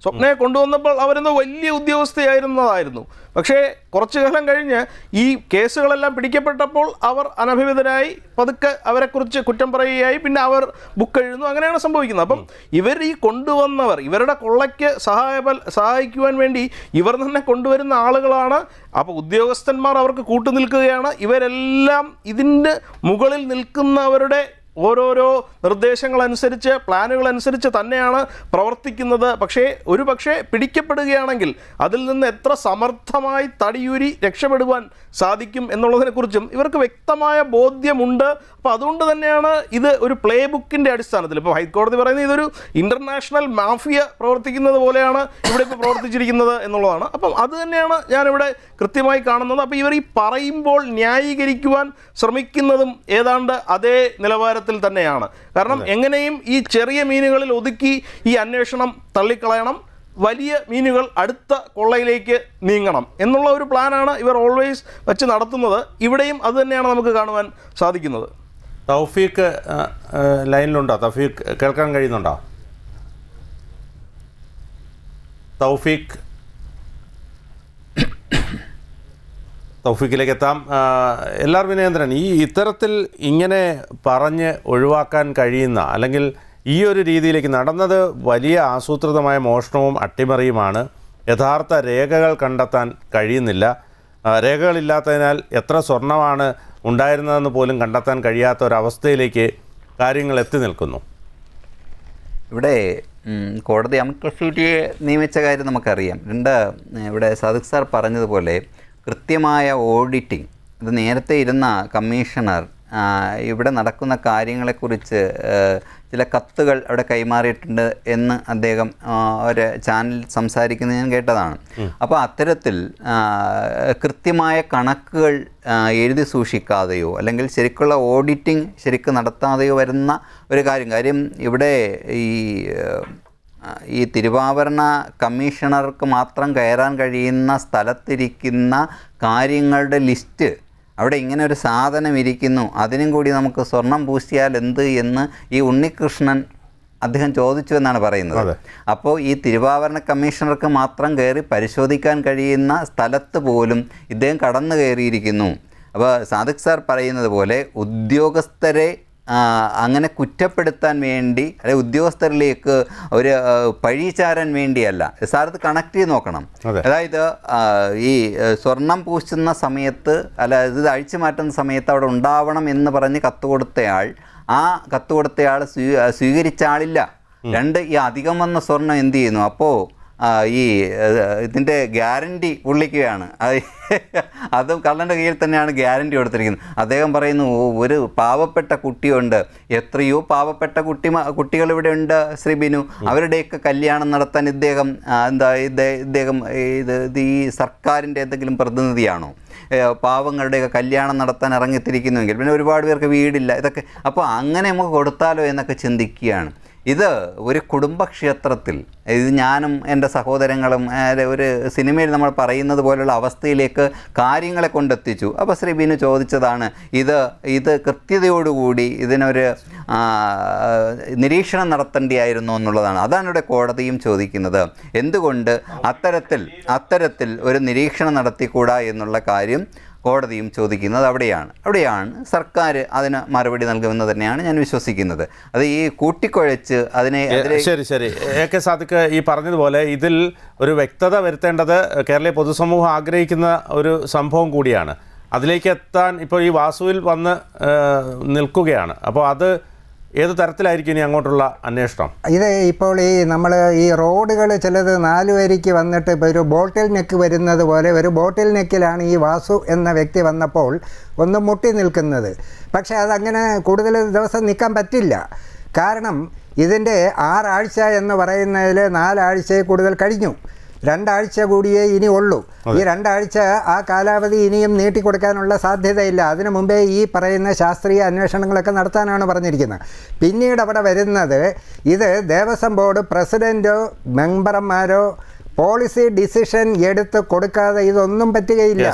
S5: സ്വപ്നയെ കൊണ്ടുവന്നപ്പോൾ അവരെന്തോ വലിയ ഉദ്യോഗസ്ഥയായിരുന്നതായിരുന്നു. പക്ഷേ കുറച്ചു കാലം കഴിഞ്ഞ് ഈ കേസുകളെല്ലാം പിടിക്കപ്പെട്ടപ്പോൾ അവർ അനഭിമിതരായി പതുക്കെ അവരെക്കുറിച്ച് കുറ്റം പറയുകയായി, പിന്നെ അവർ ബുക്ക് എഴുതുന്നു. അങ്ങനെയാണ് സംഭവിക്കുന്നത്. അപ്പം ഇവർ ഈ കൊണ്ടുവന്നവർ ഇവരുടെ കൊള്ളയ്ക്ക് സഹായിക്കുവാൻ വേണ്ടി ഇവർ തന്നെ കൊണ്ടുവരുന്ന ആളുകളാണ്. അപ്പോൾ ഉദ്യോഗസ്ഥന്മാർ അവർക്ക് കൂട്ടുനിൽക്കുകയാണ്. ഇവരെല്ലാം ഇതിൻ്റെ മുകളിൽ നിൽക്കുന്നവരുടെ ഓരോരോ നിർദ്ദേശങ്ങളനുസരിച്ച് പ്ലാനുകളനുസരിച്ച് തന്നെയാണ് പ്രവർത്തിക്കുന്നത്. പക്ഷേ പിടിക്കപ്പെടുകയാണെങ്കിൽ അതിൽ നിന്ന് എത്ര സമർത്ഥമായി തടിയൂരി രക്ഷപ്പെടുവാൻ സാധിക്കും എന്നുള്ളതിനെക്കുറിച്ചും ഇവർക്ക് വ്യക്തമായ ബോധ്യമുണ്ട്. അപ്പോൾ അതുകൊണ്ട് തന്നെയാണ് ഇത് ഒരു പ്ലേ ബുക്കിൻ്റെ അടിസ്ഥാനത്തിൽ, ഇപ്പോൾ ഹൈക്കോടതി പറയുന്നത് ഇതൊരു ഇൻ്റർനാഷണൽ മാഫിയ പ്രവർത്തിക്കുന്നത് പോലെയാണ് ഇവിടെ ഇപ്പോൾ പ്രവർത്തിച്ചിരിക്കുന്നത് എന്നുള്ളതാണ്. അപ്പം അത് തന്നെയാണ് ഞാനിവിടെ കൃത്യമായി കാണുന്നത്. അപ്പോൾ ഇവർ ഈ പറയുമ്പോൾ ന്യായീകരിക്കുവാൻ ശ്രമിക്കുന്നതും ഏതാണ്ട് അതേ നിലവാരത്തിൽ തന്നെയാണ്. കാരണം എങ്ങനെയും ഈ ചെറിയ മീനുകളിൽ ഒതുക്കി ഈ അന്വേഷണം തള്ളിക്കളയണം, വലിയ മീനുകൾ അടുത്ത കൊള്ളയിലേക്ക് നീങ്ങണം എന്നുള്ള ഒരു പ്ലാനാണ് ഇവർ ഓൾവേസ് വെച്ച് നടത്തുന്നത്. ഇവിടെയും അത് തന്നെയാണ് നമുക്ക് കാണുവാൻ സാധിക്കുന്നത്.
S1: തൗഫീഖ് ലൈനിലുണ്ടോ? തൗഫീഖ് കേൾക്കാൻ കഴിയുന്നുണ്ടോ? തൗഫീഖിലേക്ക് എത്താം. LR വിനേന്ദ്രൻ, ഈ ഇത്തരത്തിൽ ഇങ്ങനെ പറഞ്ഞ് ഒഴിവാക്കാൻ കഴിയുന്ന, അല്ലെങ്കിൽ ഈ ഒരു രീതിയിലേക്ക് നടന്നത് വലിയ ആസൂത്രിതമായ മോഷണവും അട്ടിമറിയുമാണ്. യഥാർത്ഥ രേഖകൾ കണ്ടെത്താൻ കഴിയുന്നില്ല. രേഖകളില്ലാത്തതിനാൽ എത്ര സ്വർണ്ണമാണ് ഉണ്ടായിരുന്നതെന്ന് പോലും കണ്ടെത്താൻ കഴിയാത്ത ഒരവസ്ഥയിലേക്ക് കാര്യങ്ങൾ എത്തി നിൽക്കുന്നു.
S6: ഇവിടെ കോടതി അമിക്കസ് നിയമിച്ച കാര്യം നമുക്കറിയാം. ഇവിടെ സാദിഖ് സാർ പറഞ്ഞതുപോലെ കൃത്യമായ ഓഡിറ്റിംഗ്, ഇത് നേരത്തെ ഇരുന്ന കമ്മീഷണർ ഇവിടെ നടക്കുന്ന കാര്യങ്ങളെക്കുറിച്ച് ചില കത്തുകൾ അവിടെ കൈമാറിയിട്ടുണ്ട് എന്ന് അദ്ദേഹം ഒരു ചാനലിൽ സംസാരിക്കുന്നത് ഞാൻ കേട്ടതാണ്. അപ്പോൾ അത്തരത്തിൽ കൃത്യമായ കണക്കുകൾ എഴുതി സൂക്ഷിക്കാതെയോ അല്ലെങ്കിൽ ശരിക്കുള്ള ഓഡിറ്റിംഗ് ശരിക്കും നടത്താതെയോ വരുന്ന ഒരു കാര്യം ഇവിടെ ഈ തിരുവാഭരണ കമ്മീഷണർക്ക് മാത്രം കയറാൻ കഴിയുന്ന സ്ഥലത്തിരിക്കുന്ന കാര്യങ്ങളുടെ ലിസ്റ്റ്, അവിടെ ഇങ്ങനെ ഒരു സാധനം ഇരിക്കുന്നു, അതിനും കൂടി നമുക്ക് സ്വർണം പൂശിയാൽ എന്ത് എന്ന് ഈ ഉണ്ണികൃഷ്ണൻ അദ്ദേഹം ചോദിച്ചു എന്നാണ് പറയുന്നത്. അപ്പോൾ ഈ തിരുവാഭരണ കമ്മീഷണർക്ക് മാത്രം കയറി പരിശോധിക്കാൻ കഴിയുന്ന സ്ഥലത്ത് പോലും ഇദ്ദേഹം കടന്നു കയറിയിരിക്കുന്നു. അപ്പോൾ സാദിഖ് സാർ പറയുന്നത് പോലെ ഉദ്യോഗസ്ഥരെ അങ്ങനെ കുറ്റപ്പെടുത്താൻ വേണ്ടി, അല്ലെങ്കിൽ ഉദ്യോഗസ്ഥരിലേക്ക് ഒരു പഴിചാരാൻ വേണ്ടിയല്ല. സാർ ഇത് കണക്ട് ചെയ്ത് നോക്കണം. അതായത് ഈ സ്വർണം പൂശുന്ന സമയത്ത്, അല്ല ഇത് അഴിച്ചു മാറ്റുന്ന സമയത്ത് അവിടെ ഉണ്ടാവണം എന്ന് പറഞ്ഞ് കത്ത് കൊടുത്തയാൾ, ആ കത്ത് കൊടുത്തയാൾ സ്വീകരിച്ച ആളില്ല. ഈ അധികം വന്ന സ്വർണം എന്ത് ചെയ്യുന്നു? അപ്പോൾ ഈ ഇതിൻ്റെ ഗ്യാരണ്ടി പുള്ളിക്കുകയാണ്. അതും കള്ളൻ്റെ കയ്യിൽ തന്നെയാണ് ഗ്യാരണ്ടി കൊടുത്തിരിക്കുന്നത്. അദ്ദേഹം പറയുന്നു, ഒരു പാവപ്പെട്ട കുട്ടിയുണ്ട്, എത്രയോ പാവപ്പെട്ട കുട്ടികൾ ഇവിടെ ഉണ്ട് ശ്രീ ബിനു, അവരുടെയൊക്കെ കല്യാണം നടത്താൻ ഇദ്ദേഹം ഈ സർക്കാരിൻ്റെ എന്തെങ്കിലും പ്രതിനിധിയാണോ? പാവങ്ങളുടെയൊക്കെ കല്യാണം നടത്താൻ ഇറങ്ങിത്തിരിക്കുന്നുവെങ്കിൽ പിന്നെ ഒരുപാട് പേർക്ക് വീടില്ല, ഇതൊക്കെ. അപ്പോൾ അങ്ങനെ നമുക്ക് കൊടുത്താലോ എന്നൊക്കെ ചിന്തിക്കുകയാണ്. ഇത് ഒരു കുടുംബക്ഷേത്രത്തിൽ, ഇത് ഞാനും എൻ്റെ സഹോദരങ്ങളും ഒരു സിനിമയിൽ നമ്മൾ പറയുന്നത് പോലുള്ള അവസ്ഥയിലേക്ക് കാര്യങ്ങളെ കൊണ്ടെത്തിച്ചു. അപ്പോൾ ശ്രീ ബിനു ചോദിച്ചതാണ്, ഇത് കൃത്യതയോടുകൂടി ഇതിനൊരു നിരീക്ഷണം നടത്തേണ്ടിയായിരുന്നു എന്നുള്ളതാണ്. അതാണ് ഇവിടെ കോടതിയും ചോദിക്കുന്നത്. എന്തുകൊണ്ട് അത്തരത്തിൽ ഒരു നിരീക്ഷണം നടത്തിക്കൂടാ എന്നുള്ള കാര്യം കോടതിയും ചോദിക്കുന്നത് അവിടെയാണ് സർക്കാർ അതിന് മറുപടി നൽകുമെന്ന് തന്നെയാണ് ഞാൻ വിശ്വസിക്കുന്നത്. അത് ഈ കൂട്ടിക്കുഴച്ച് അതിനെ
S1: ശരി AK സാദിഖ് ഈ പറഞ്ഞതുപോലെ ഇതിൽ ഒരു വ്യക്തത വരുത്തേണ്ടത് കേരളീയ പൊതുസമൂഹം ആഗ്രഹിക്കുന്ന ഒരു സംഭവം കൂടിയാണ്. അതിലേക്ക് എത്താൻ ഇപ്പോൾ ഈ വാസുവിൽ വന്ന് നിൽക്കുകയാണ്. അപ്പോൾ അത് ഏത് തരത്തിലായിരിക്കും ഇനി അങ്ങോട്ടുള്ള അന്വേഷണം?
S3: ഇത് ഇപ്പോൾ നമ്മൾ ഈ റോഡുകൾ ചിലത് 4 വരിക്ക് വന്നിട്ട് ഇപ്പോൾ ഒരു ബോട്ടിൽ നെക്ക് വരുന്നത് പോലെ ഒരു ബോട്ടിൽ നെക്കിലാണ് ഈ വാസു എന്ന വ്യക്തി വന്നപ്പോൾ ഒന്ന് മുട്ടി നിൽക്കുന്നത്. പക്ഷേ അതങ്ങനെ കൂടുതൽ ദിവസം നിൽക്കാൻ പറ്റില്ല. കാരണം ഇതിൻ്റെ 6 ആഴ്ച എന്ന് പറയുന്നതിൽ 4 ആഴ്ചയിൽ കൂടുതൽ കഴിഞ്ഞു. 2 കൂടിയേ ഇനി ഉള്ളൂ. ഈ 2 ആഴ്ച ആ കാലാവധി ഇനിയും നീട്ടിക്കൊടുക്കാനുള്ള സാധ്യതയില്ല. അതിനു മുമ്പേ ഈ പറയുന്ന ശാസ്ത്രീയ അന്വേഷണങ്ങളൊക്കെ നടത്താനാണ് പറഞ്ഞിരിക്കുന്നത്. പിന്നീട് അവിടെ വരുന്നത് ഇത് ദേവസ്വം ബോർഡ് പ്രസിഡൻറ്റോ മെമ്പർമാരോ പോളിസി ഡിസിഷൻ എടുത്ത് കൊടുക്കാതെ ഇതൊന്നും പറ്റുകയില്ല.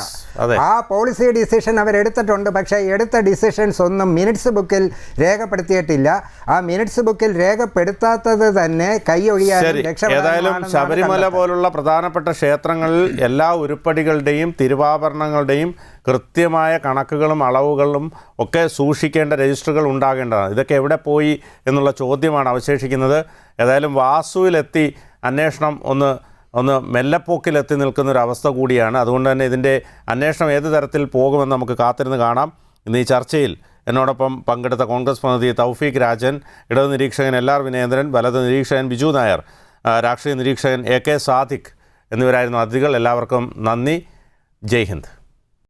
S3: ആ പോളിസി ഡിസിഷൻ അവരെടുത്തിട്ടുണ്ട്, പക്ഷേ എടുത്ത ഡിസിഷൻസ് ഒന്നും മിനിറ്റ്സ് ബുക്കിൽ രേഖപ്പെടുത്തിയിട്ടില്ല. ആ മിനിറ്റ്സ് ബുക്കിൽ രേഖപ്പെടുത്താത്തത് തന്നെ കൈയൊഴിയാനും
S1: ഏതായാലും ശബരിമല പോലുള്ള പ്രധാനപ്പെട്ട ക്ഷേത്രങ്ങളിൽ എല്ലാ ഉരുപ്പടികളുടെയും തിരുവാഭരണങ്ങളുടെയും കൃത്യമായ കണക്കുകളും അളവുകളും ഒക്കെ സൂക്ഷിക്കേണ്ട രജിസ്റ്ററുകൾ ഉണ്ടാകേണ്ടതാണ്. ഇതൊക്കെ എവിടെ പോയി എന്നുള്ള ചോദ്യമാണ് അവശേഷിക്കുന്നത്. ഏതായാലും വാസുവിലെത്തി അന്വേഷണം ഒന്ന് മെല്ലപ്പോക്കിലെത്തി നിൽക്കുന്നൊരവസ്ഥ കൂടിയാണ്. അതുകൊണ്ട് തന്നെ ഇതിൻ്റെ അന്വേഷണം ഏത് തരത്തിൽ പോകുമെന്ന് നമുക്ക് കാത്തിരുന്ന് കാണാം. ഇന്ന് ഈ ചർച്ചയിൽ എന്നോടൊപ്പം പങ്കെടുത്ത കോൺഗ്രസ് പ്രതിനിധി തൗഫീഖ് രാജൻ, ഇടതു നിരീക്ഷകൻ LR വിനേന്ദ്രൻ, വലത് നിരീക്ഷകൻ ബിജു നായർ, രാഷ്ട്രീയ നിരീക്ഷകൻ AK സാദിഖ് എന്നിവരായിരുന്നു അതിഥികൾ. എല്ലാവർക്കും നന്ദി. ജയ് ഹിന്ദ്.